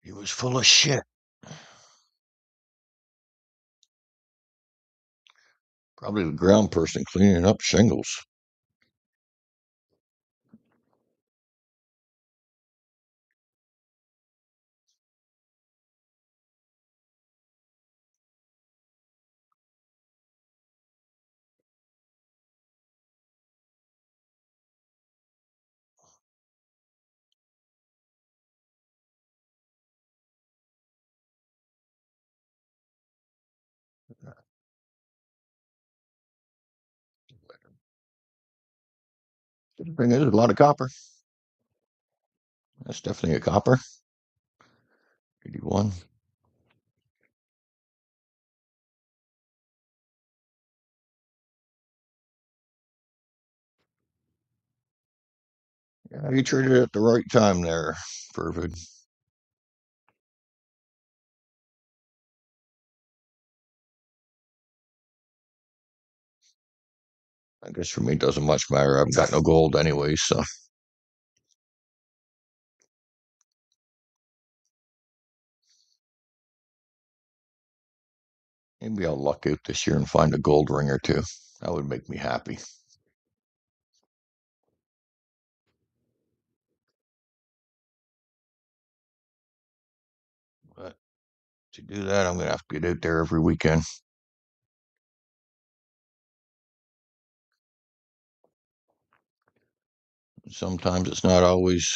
he was full of shit. Probably the ground person cleaning up shingles. The thing is, a lot of copper. That's definitely a copper. 81. Yeah, you traded at the right time there. Perfect. I guess for me, it doesn't much matter. I've got no gold anyway, so maybe I'll luck out this year and find a gold ring or two. That would make me happy. But to do that, I'm going to have to get out there every weekend. Sometimes it's not always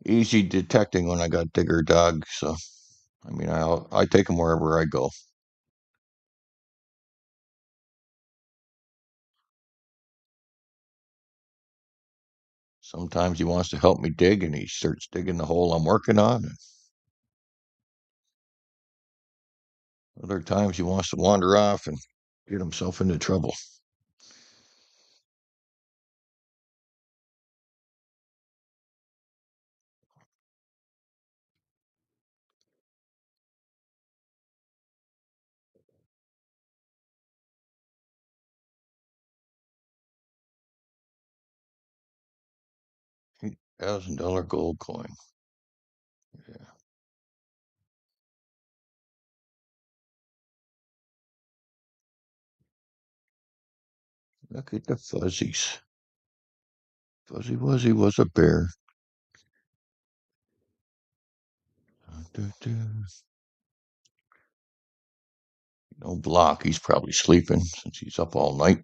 easy detecting when I got digger dogs. So, I mean, I take them wherever I go. Sometimes he wants to help me dig and he starts digging the hole I'm working on. And other times he wants to wander off and get himself into trouble. $8,000 gold coin. Yeah. Look at the fuzzies. Fuzzy Wuzzy was a bear. No block. He's probably sleeping since he's up all night.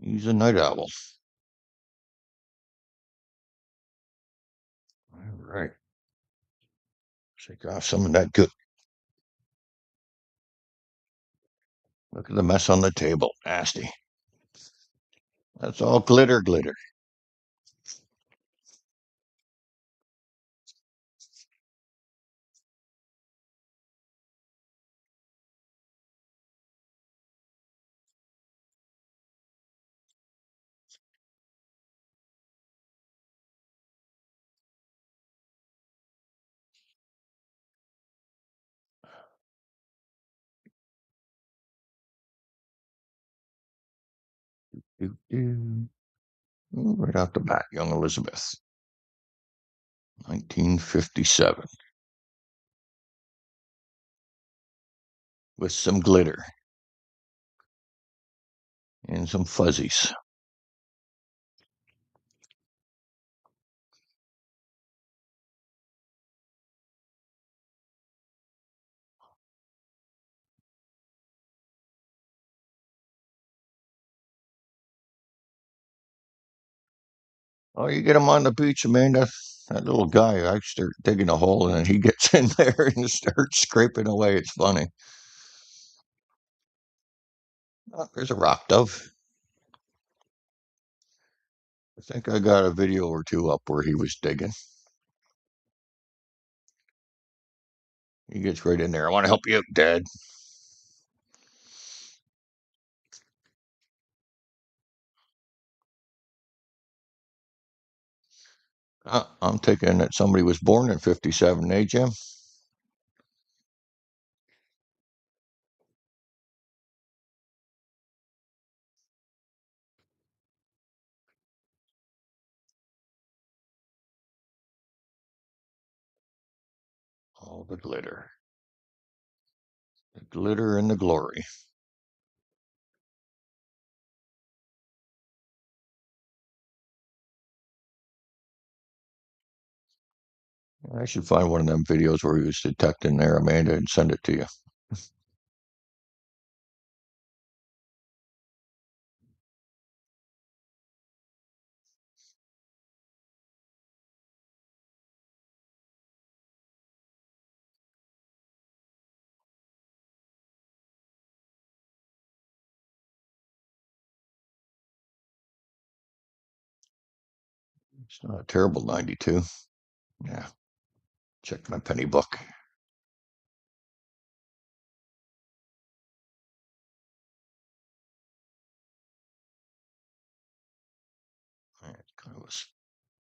He's a night owl. All right. Shake off some of that good. Look at the mess on the table. Nasty. That's all glitter, glitter. Doo, doo. Right out the back, young Elizabeth, 1957, with some glitter and some fuzzies. Oh, you get him on the beach, Amanda. That little guy, I start digging a hole and then he gets in there and starts scraping away. It's funny. Oh, there's a rock dove. I think I got a video or two up where he was digging. He gets right in there. I want to help you out, Dad. I'm taking that somebody was born in 57, eh, Jim? All the glitter and the glory. I should find one of them videos where he was detecting there, Amanda, and send it to you. It's not a terrible 92. Yeah, check my penny book. It's kind of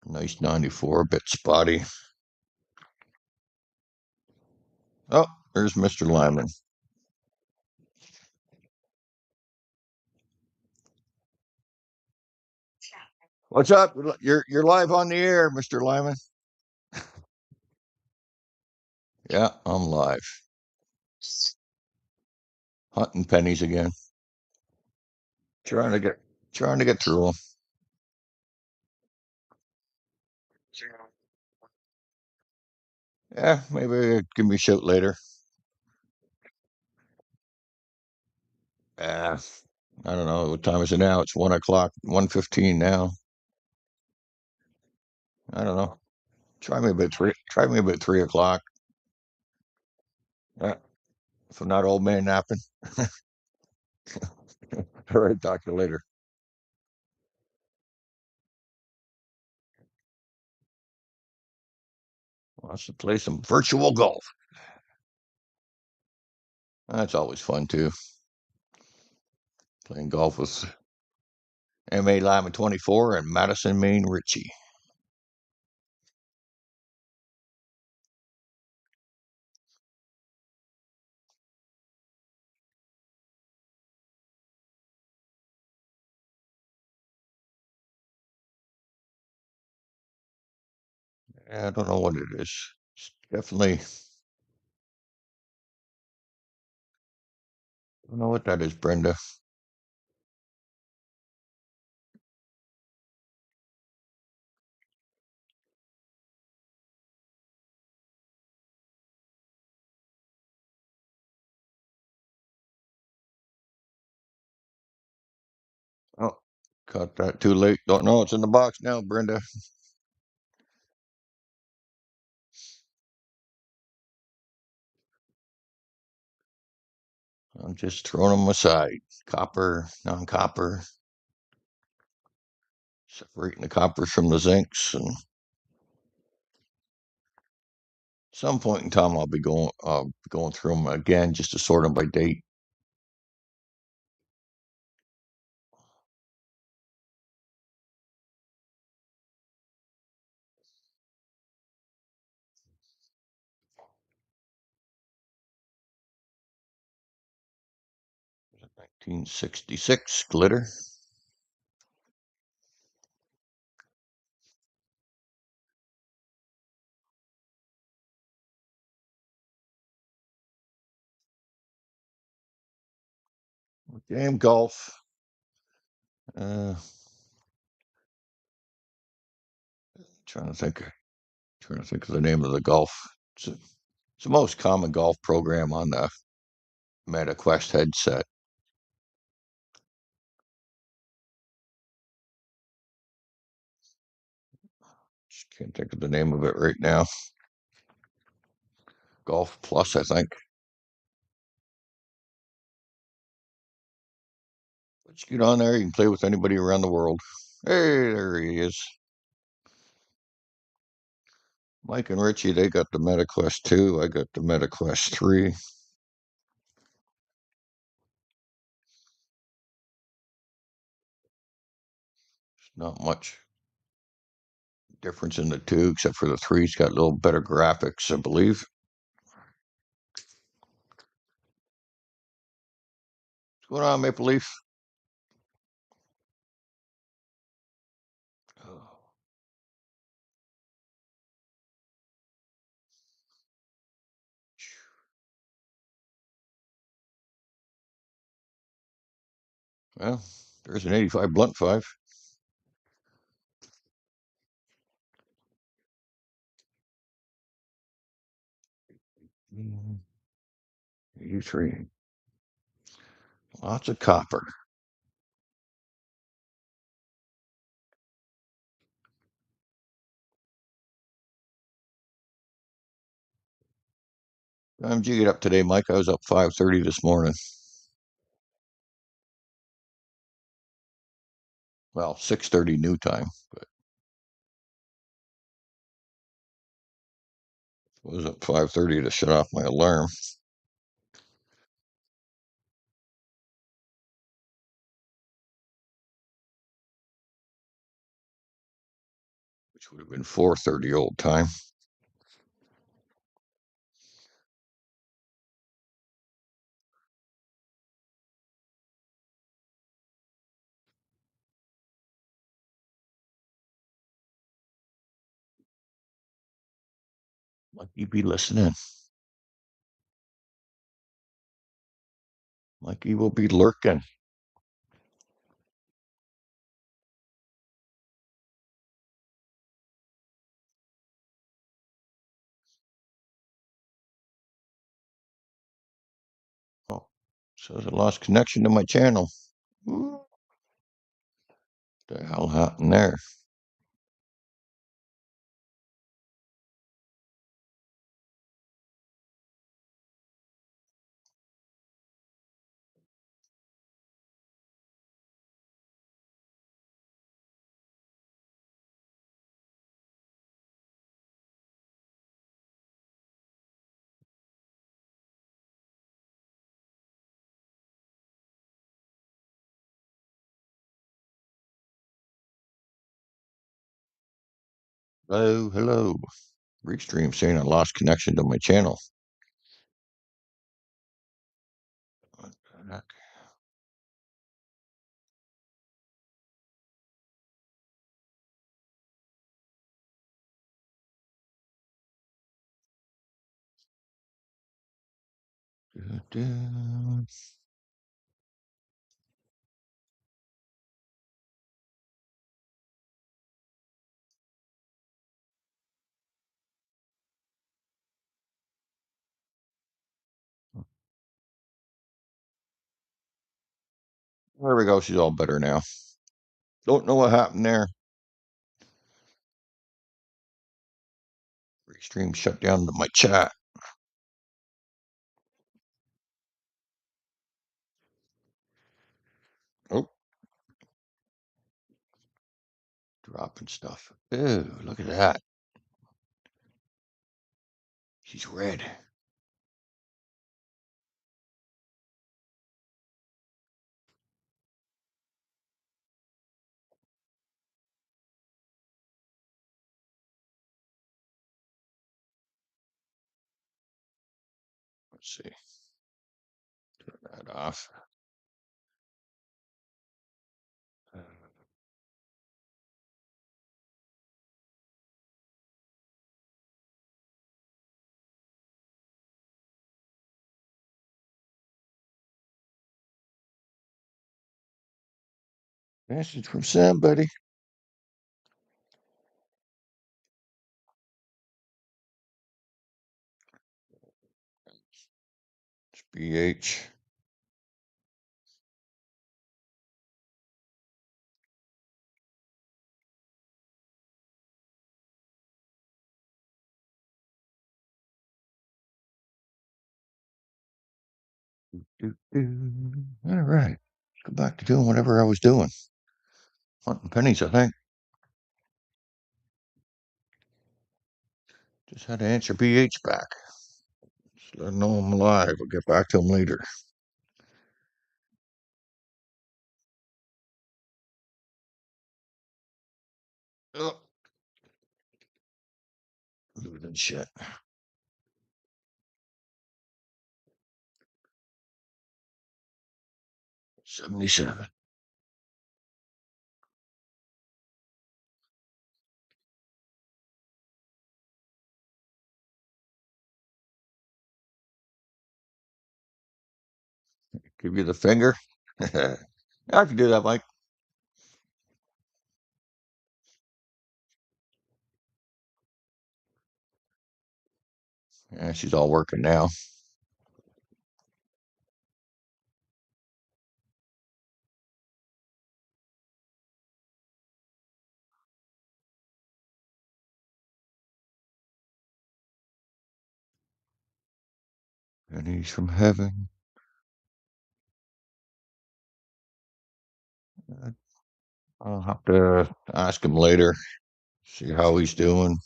a nice 94, a bit spotty. Oh, there's Mr. Lyman. What's up? You're live on the air, Mr. Lyman. Yeah, I'm live. Hunting pennies again. Trying to get trying to get through them. Yeah, maybe give me a shout later. I don't know. What time is it now? It's 1 o'clock, 1:15 now. I don't know. Try me about 3 o'clock. Yeah, if I'm not old man napping. All right, talk to you later. Wants to play some virtual golf. That's always fun too. Playing golf with M.A. Lyman 24 and Madison Main Ritchie. 'I don't know what it is. It's definitely, I don't know what that is, Brenda. Oh, caught that too late. Don't know. It's in the box now, Brenda. I'm just throwing them aside. Copper, non-copper, separating the coppers from the zincs. And some point in time, I'll be going through them again just to sort them by date. Was it 1966 glitter? Game golf. Uh, trying to think. Trying to think of the name of the golf. It's the most common golf program on the MetaQuest headset. Just can't think of the name of it right now. Golf Plus, I think. But you get on there, you can play with anybody around the world. Hey, there he is. Mike and Richie, they got the MetaQuest 2. I got the MetaQuest 3. It's not much difference in the two, except for the three's got a little better graphics, I believe. What's going on, Maple Leaf? Oh, well, there's an 85 blunt 5. Mm, 83. Lots of copper. Time did you get up today, Mike? I was up 5:30 this morning. Well, 6:30 new time. It was at 5:30 to shut off my alarm, which would have been 4:30 old time. Might you be listening? Mikey will be lurking. Oh, says I lost connection to my channel. What the hell happened there? Hello, hello. Restream saying I lost connection to my channel. What the heck? Da-da. There we go. She's all better now. Don't know what happened there. Restream shut down my chat. Oh, dropping stuff. Ew, look at that. She's red. Let's see. Turn that off. Message from somebody. It's BH. All right. Let's go back to doing whatever I was doing. Hunting pennies, I think. Just had to answer BH back. Just let him know I'm alive. I'll get back to him later. Oh, losing shit. 77. Give you the finger. I can do that, Mike. Yeah, she's all working now. Pennies from heaven. Uh, I'll have to ask him later, see how he's doing.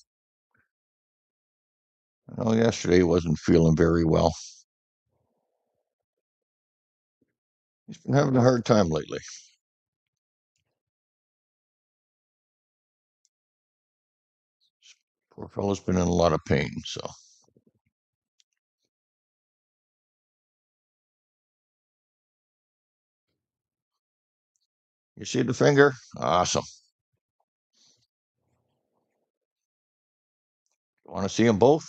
I know yesterday he wasn't feeling very well. He's been having a hard time lately. Poor fellow's been in a lot of pain, so you see the finger? Awesome. You want to see them both?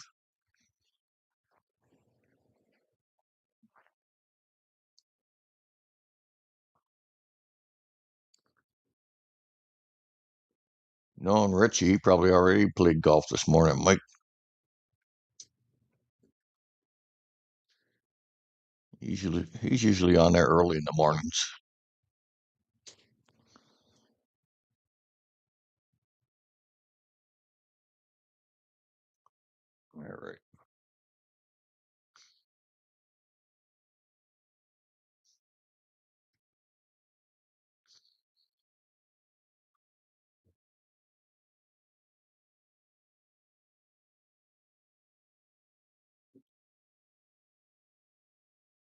Knowing Richie, he probably already played golf this morning. Mike, he's usually on there early in the mornings. All right.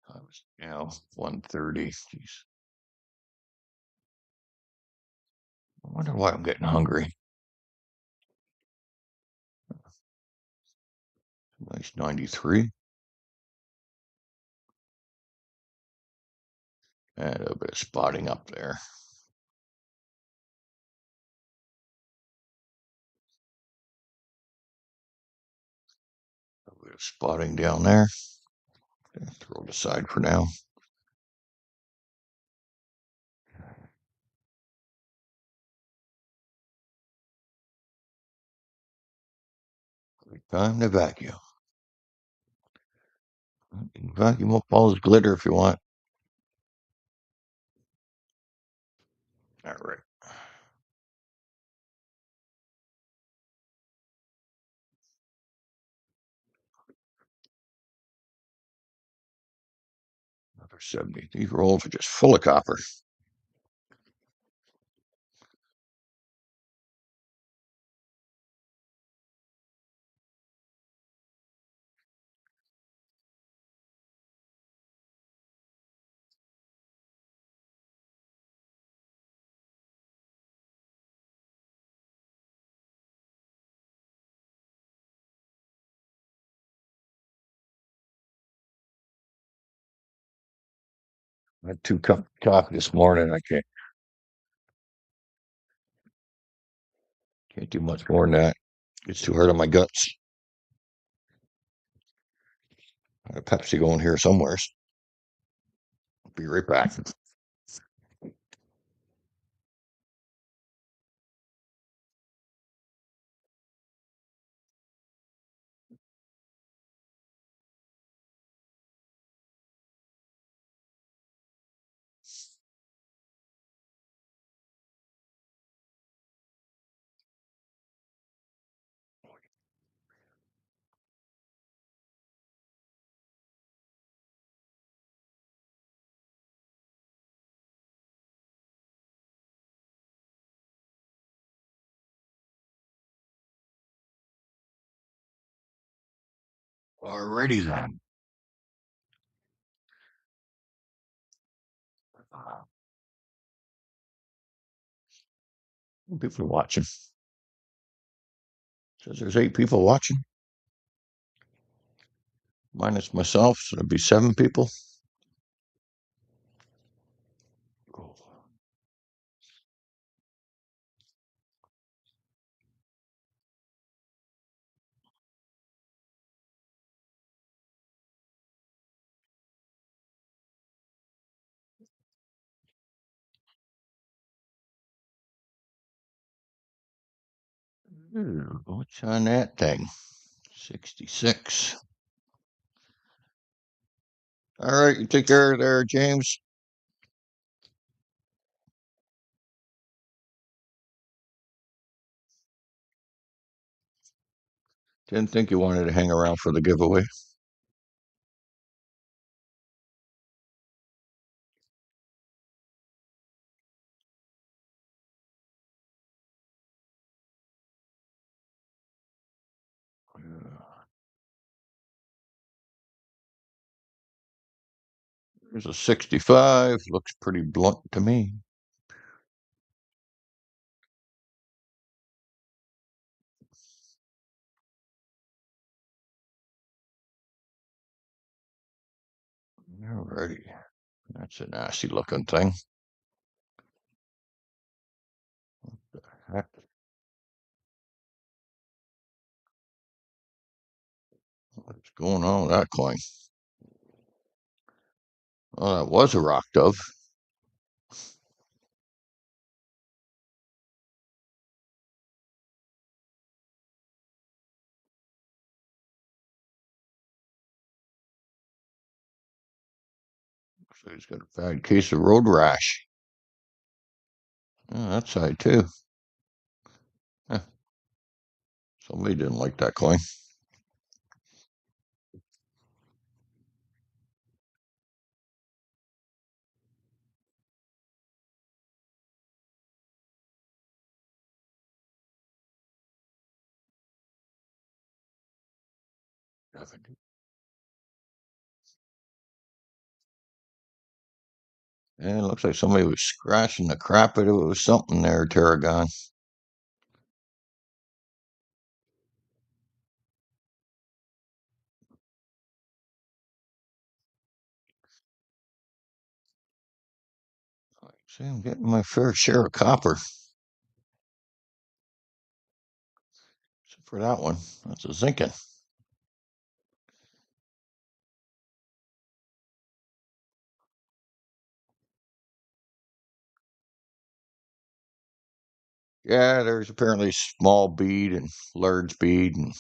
I was now 1:30. Jeez. I wonder why I'm getting hungry. Nice 93. And a bit of spotting up there. A bit of spotting down there. Throw it aside for now. Time to vacuum. You can vacuum up all this glitter if you want. All right. Another 70. These rolls are just full of copper. I had 2 cups of coffee this morning. I can't do much more than that. It's too hard on my guts. I got a Pepsi going here somewhere. Be right back. Alrighty then. People are watching. Says there's 8 people watching, minus myself, so there'd be 7 people. What's on that thing? 66. All right, you take care there, James. Didn't think you wanted to hang around for the giveaway. There's a 65. Looks pretty blunt to me. Alrighty. That's a nasty looking thing. Heck, what's going on with that coin? Oh, that was a rock dove. So he's got a bad case of road rash. That side too. Huh, somebody didn't like that coin. And it looks like somebody was scratching the crap out of it with something there, Tarragon. See, I'm getting my fair share of copper. Except for that one. That's a zinc. Yeah, there's apparently small bead and large bead, and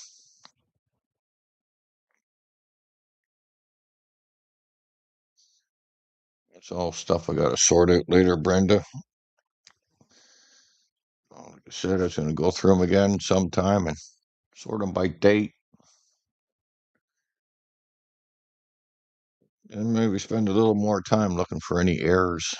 it's all stuff I got to sort out later, Brenda. Like I said, I was going to go through them again sometime and sort them by date, and maybe spend a little more time looking for any errors.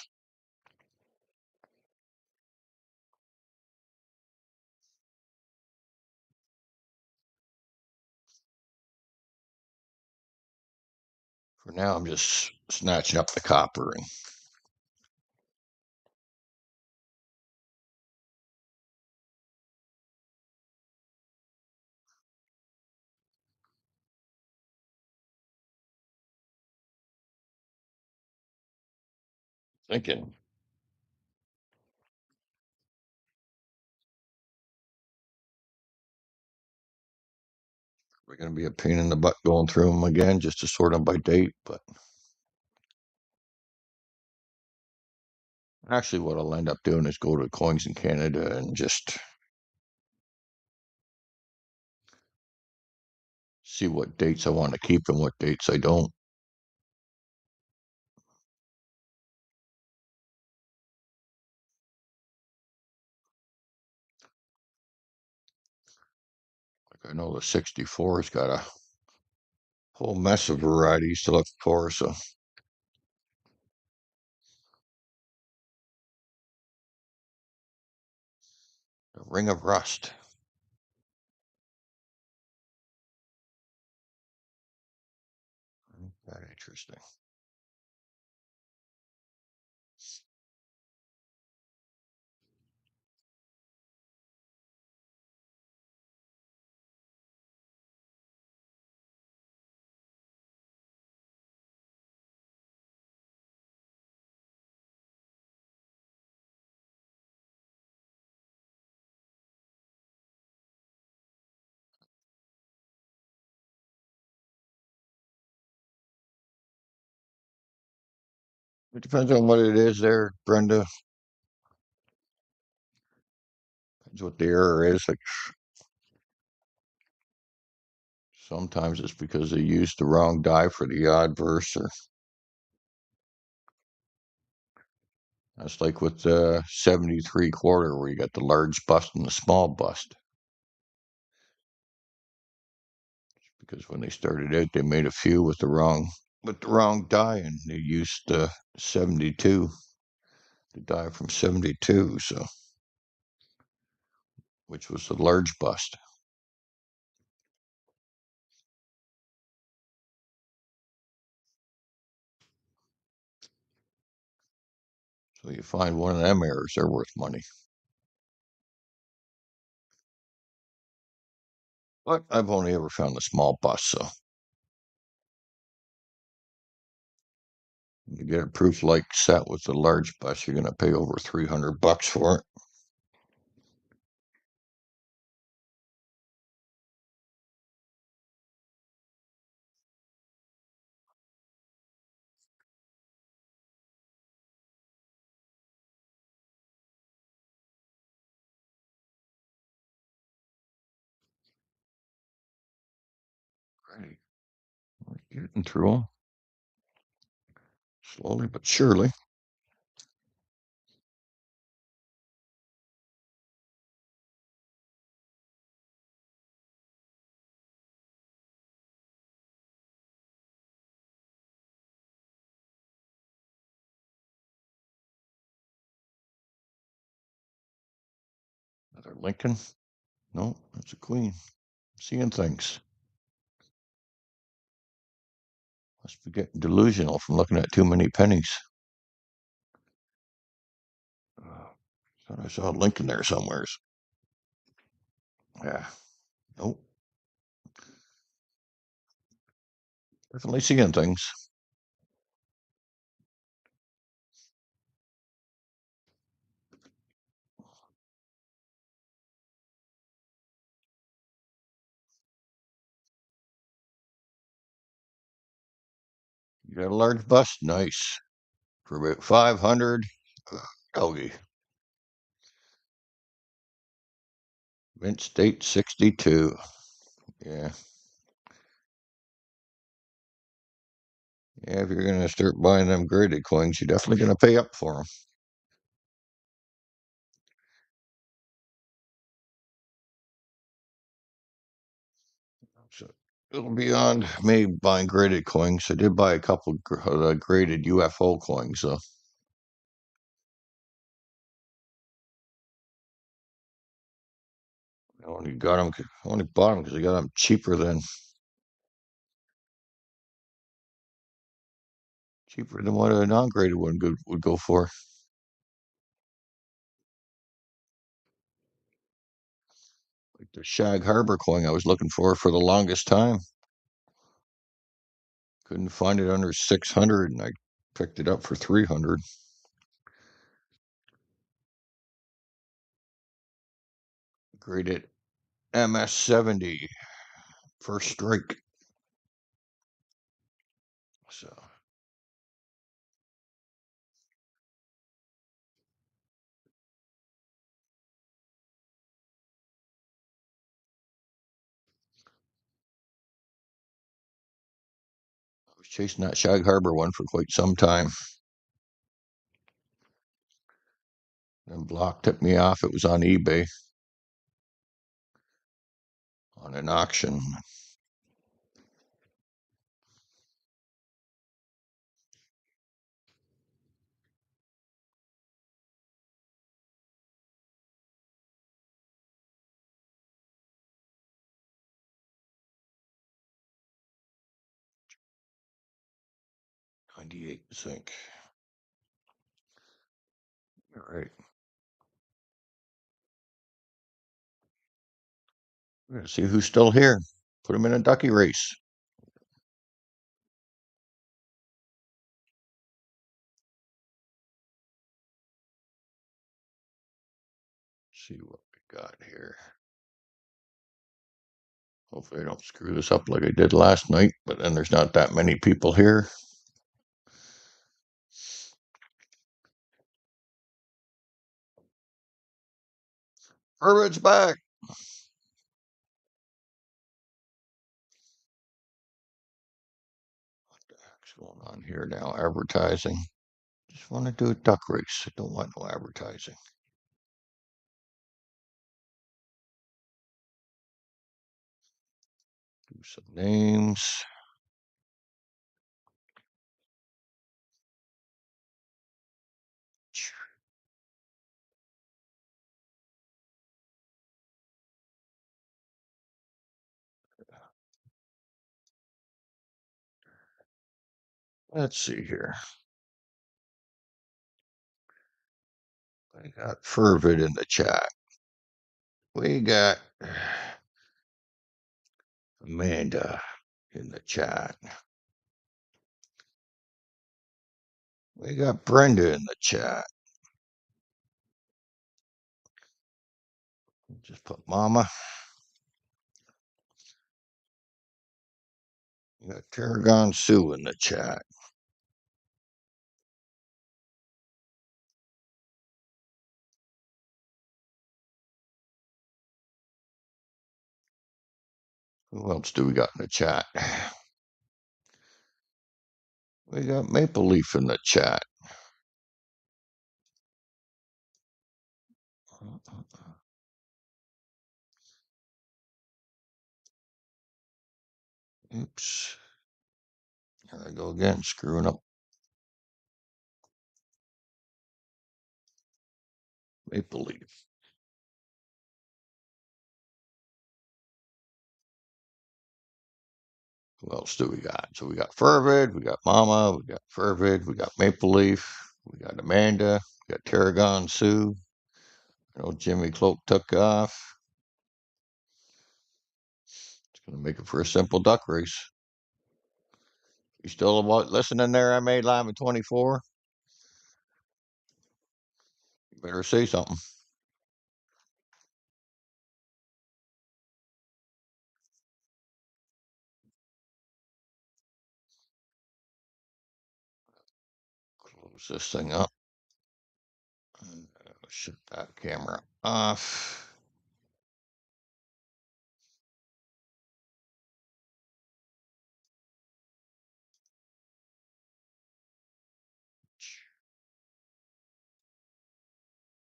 For now, I'm just snatching up the copper and thinking, we're going to be a pain in the butt going through them again just to sort them by date. But actually, what I'll end up doing is go to Coins in Canada and just see what dates I want to keep and what dates I don't. Like I know the 64's got a whole mess of varieties to look for, so the Ring of Rust. Very interesting. It depends on what it is there, Brenda. Depends what the error is. Like sometimes it's because they used the wrong die for the odd verse, or that's like with the 73 quarter where you got the large bust and the small bust. Because when they started out, they made a few with the wrong die, and they used 72, the die from 72, so which was the large bust. So you find one of them errors, they're worth money. But I've only ever found the small bus, so you get a proof like set with the large bus, you're gonna pay over $300 for it. Right. We're getting through them slowly but surely. Another Lincoln? No, that's a Queen. Seeing things. Must be getting delusional from looking at too many pennies. Thought I saw a Lincoln there somewheres. Yeah. Nope. Definitely seeing things. You got a large bust? Nice. For about 500. Doggy. Mint State 62. Yeah. Yeah, if you're going to start buying them graded coins, you're definitely going to pay up for them. So it'll be on me buying graded coins. I did buy a couple graded UFO coins, though. I only got them. I only bought them because I got them cheaper than what a non-graded one would go for. Like the Shag Harbor coin I was looking for the longest time. Couldn't find it under 600, and I picked it up for 300. Graded MS-70 first strike. So I was chasing that Shag Harbor one for quite some time. And Block tipped me off. It was on eBay on an auction. 98 zinc. All right. We're going to see who's still here. Put him in a ducky race. See what we got here. Hopefully I don't screw this up like I did last night, but then there's not that many people here. Herbert's back. What the heck's going on here now? Advertising. Just want to do a duck race. I don't want no advertising. Do some names. Let's see here. We got Fervid in the chat. We got Amanda in the chat. We got Brenda in the chat. Just put Mama. We got Tarragon Sue in the chat. Who else do we got in the chat? We got Maple Leaf in the chat. Oops. Here I go again, screwing up. Maple Leaf. Who else do we got? So we got Fervid, we got Mama, we got Fervid, we got Maple Leaf, we got Amanda, we got Tarragon Sue. You know, Jimmy Cloak took off. It's gonna make it for a simple duck race. You still listening there? I made live at 24. You better say something. Close this thing up. Shut that camera off.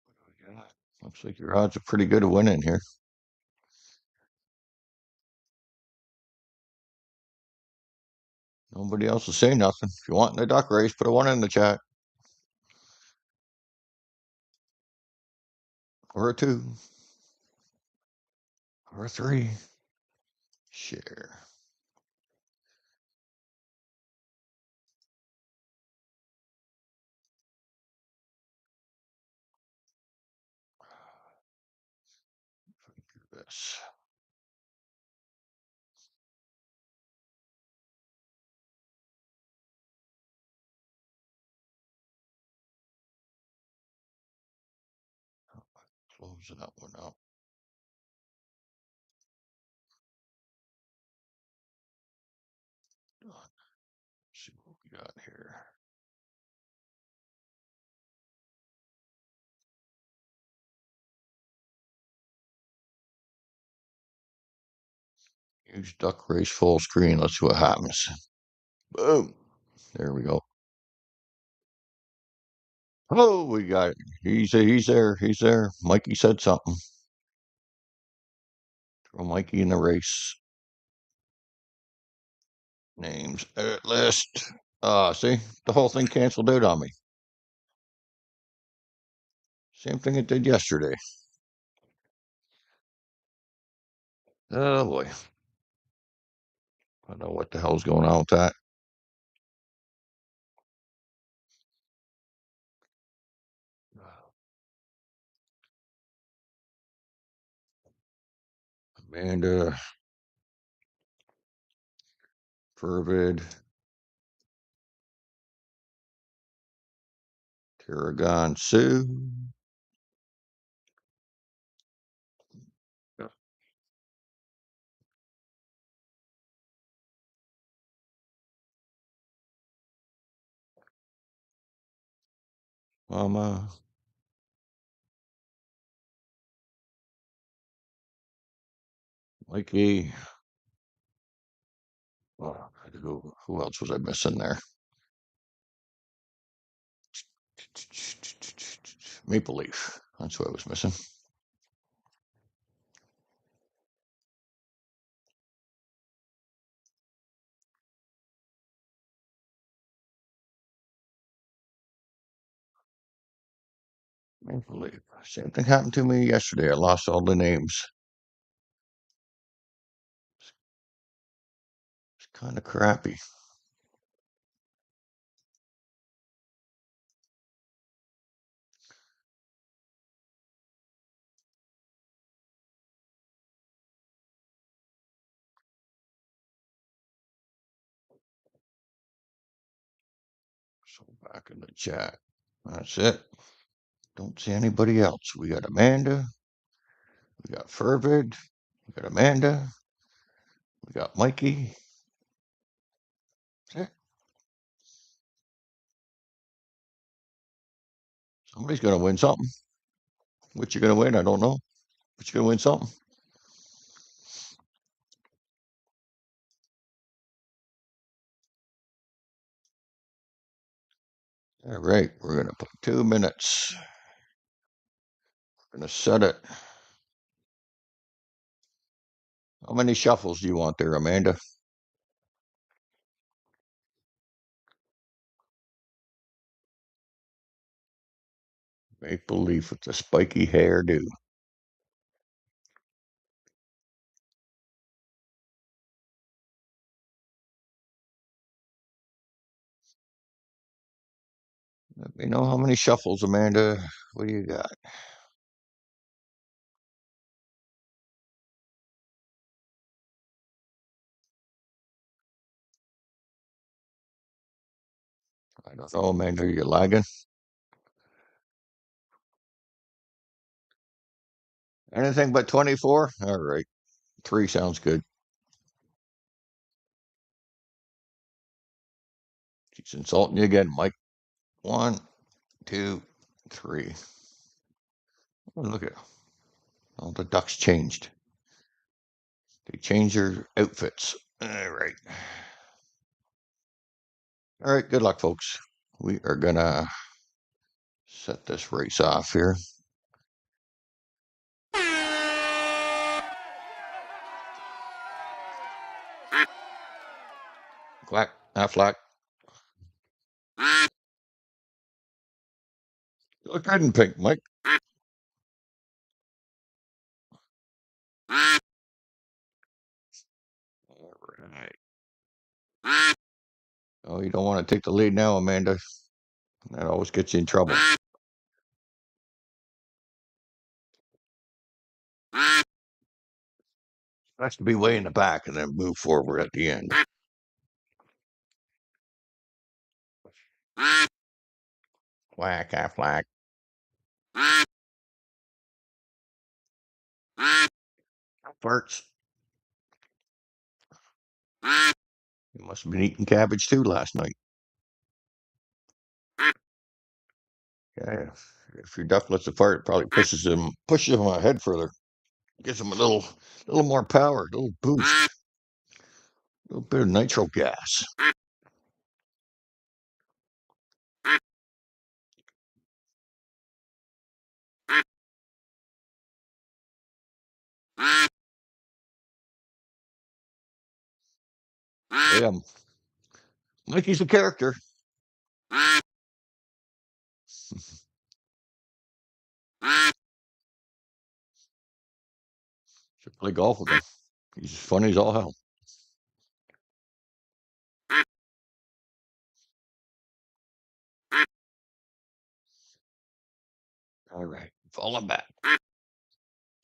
What do we got? Looks like your odds are pretty good of winning here. Nobody else is saying nothing. If you want in the duck race, put a one in the chat. Or a two. Or a three. Share. This. Close that one up. Let's see what we got here. Use duck race full screen. Let's see what happens. Boom. There we go. Oh, we got it. He's there. He's there. Mikey said something. Throw Mikey in the race. Names edit list. See, the whole thing canceled out on me. Same thing it did yesterday. Oh boy. I don't know what the hell's going on with that. Amanda, Fervid, Tarragon Sue. Mama, Mikey. Who else was I missing there? Maple Leaf. That's what I was missing. Maple Leaf. Same thing happened to me yesterday. I lost all the names. It's kind of crappy. So back in the chat. That's it. Don't see anybody else. We got Amanda. We got Fervid. We got Amanda. We got Mikey. That's it. Somebody's gonna win something. What you gonna win? I don't know. But you're gonna win something. All right, we're gonna put 2 minutes. We're gonna set it. How many shuffles do you want there, Amanda? Maple leaf with the spiky hairdo. Let me know how many shuffles, Amanda. What do you got? I don't know, Amanda. Are you lagging? Anything but 24? All right. 3 sounds good. She's insulting you again, Mike. 1, 2, 3. Oh, look at all the ducks changed. They changed their outfits. All right. All right. Good luck, folks. We are gonna set this race off here. Quack, Affleck. You look good in pink, Mike. All right. Oh, you don't want to take the lead now, Amanda. That always gets you in trouble. Nice to be way in the back and then move forward at the end. Whack, Affleck. Farts. You must have been eating cabbage too last night. Yeah, if your duck lets a fart, it probably pushes him ahead further. Gives him a little more power, a little boost, a little bit of nitro gas. Yeah, Mikey's a character. Should play golf with him. He's funny as all hell. All right, falling back.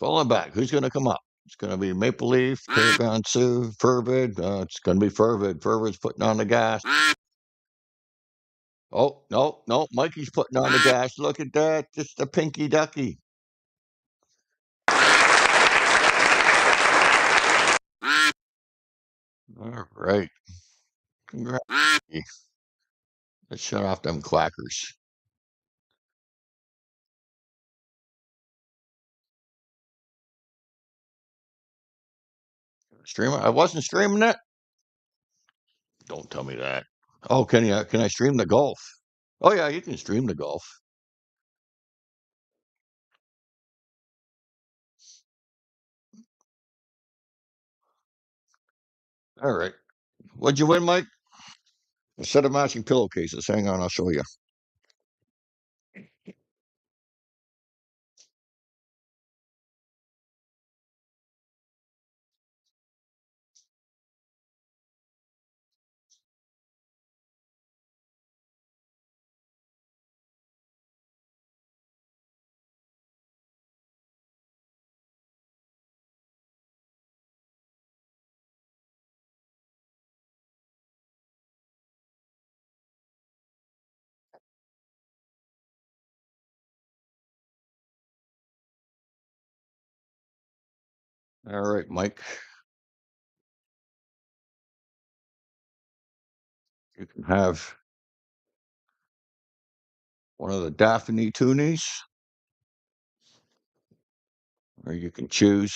Falling back. Who's going to come up? It's going to be Maple Leaf, Caravan Sue, Fervid. It's going to be Fervid. Fervid's putting on the gas. Oh, no, no. Mikey's putting on the gas. Look at that. Just a pinky ducky. All right. Congrats. Let's shut off them quackers. Stream it? I wasn't streaming it. Don't tell me that. Oh, can I stream the golf? Oh yeah, you can stream the golf. All right. What'd you win, Mike? A set of matching pillowcases. Hang on, I'll show you. All right, Mike. You can have one of the Daphne tunies, or you can choose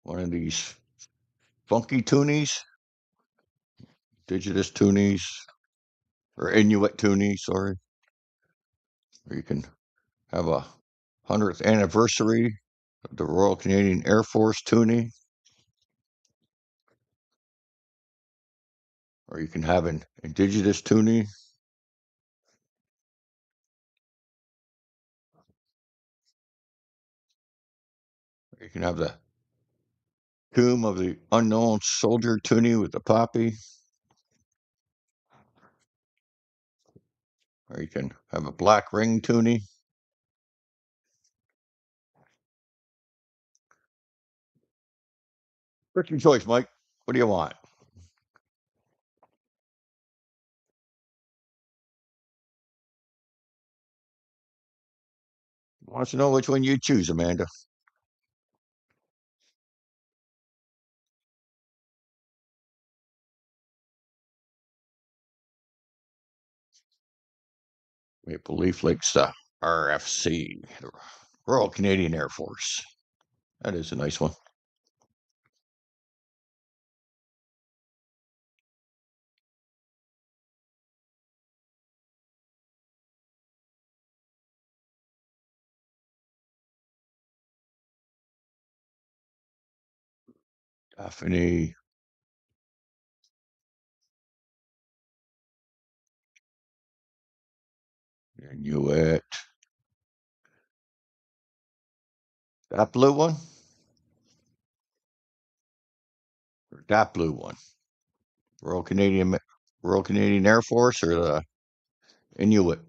one of these funky tunies, indigenous tunies, or Inuit tunies, sorry. Or you can have a 100th anniversary of the Royal Canadian Air Force toonie, or you can have an indigenous toonie, or you can have the Tomb of the Unknown Soldier toonie with the poppy, or you can have a black ring toonie. What's your choice, Mike? What do you want? Wants to know which one you choose, Amanda. Maple Leaf Lakes, the RFC, the Royal Canadian Air Force. That is a nice one. Daphne, Inuit. That blue one? Or that blue one? Royal Canadian Royal Canadian Air Force or the Inuit?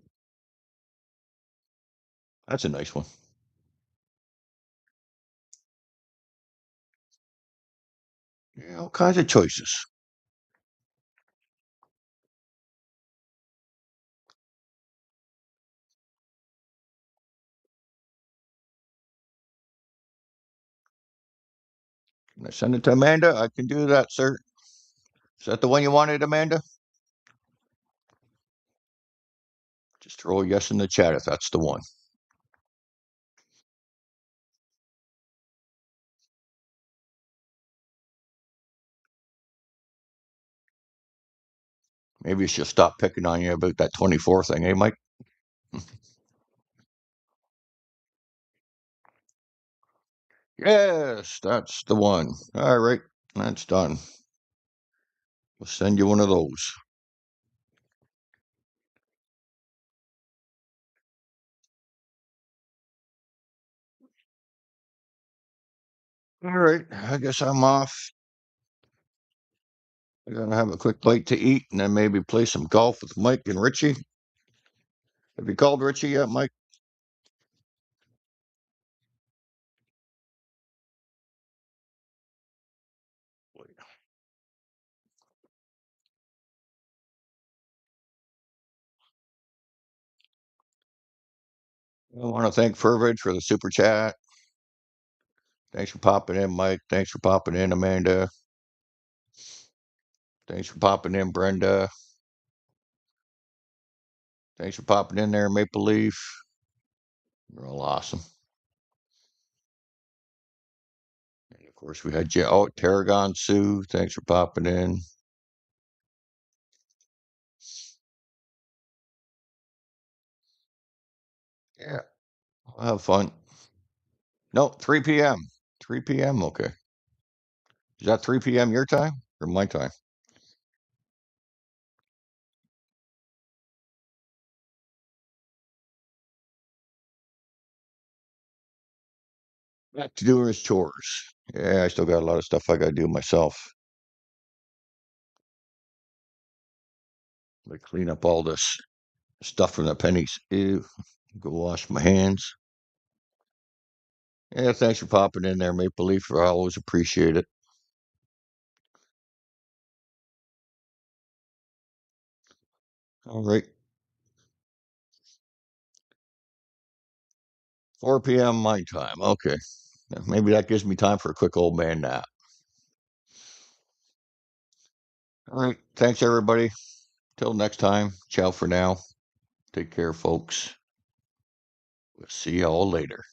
That's a nice one. Yeah, all kinds of choices. Can I send it to Amanda? I can do that, sir. Is that the one you wanted, Amanda? Just throw a yes in the chat if that's the one. Maybe she'll stop picking on you about that 24 thing, eh, Mike? Yes, that's the one. All right, that's done. We'll send you one of those. All right, I guess I'm off. I'm gonna have a quick bite to eat and then maybe play some golf with Mike and Richie. Have you called Richie yet, Mike? I want to thank Fervid for the super chat. Thanks for popping in, Mike. Thanks for popping in, Amanda. Thanks for popping in, Brenda. Thanks for popping in there, Maple Leaf. You're all awesome. And of course, we had Tarragon Sue. Thanks for popping in. Yeah, I'll have fun. No, 3 p.m. 3 p.m. Okay. Is that 3 p.m. your time or my time? Back to doing his chores. Yeah, I still got a lot of stuff I got to do myself. Like clean up all this stuff from the pennies. Ew. Go wash my hands. Yeah, thanks for popping in there, Maple Leaf. I always appreciate it. All right. 4 p.m. my time. Okay. Yeah, maybe that gives me time for a quick old man nap. All right. Thanks, everybody. Till next time. Ciao for now. Take care, folks. We'll see y'all later.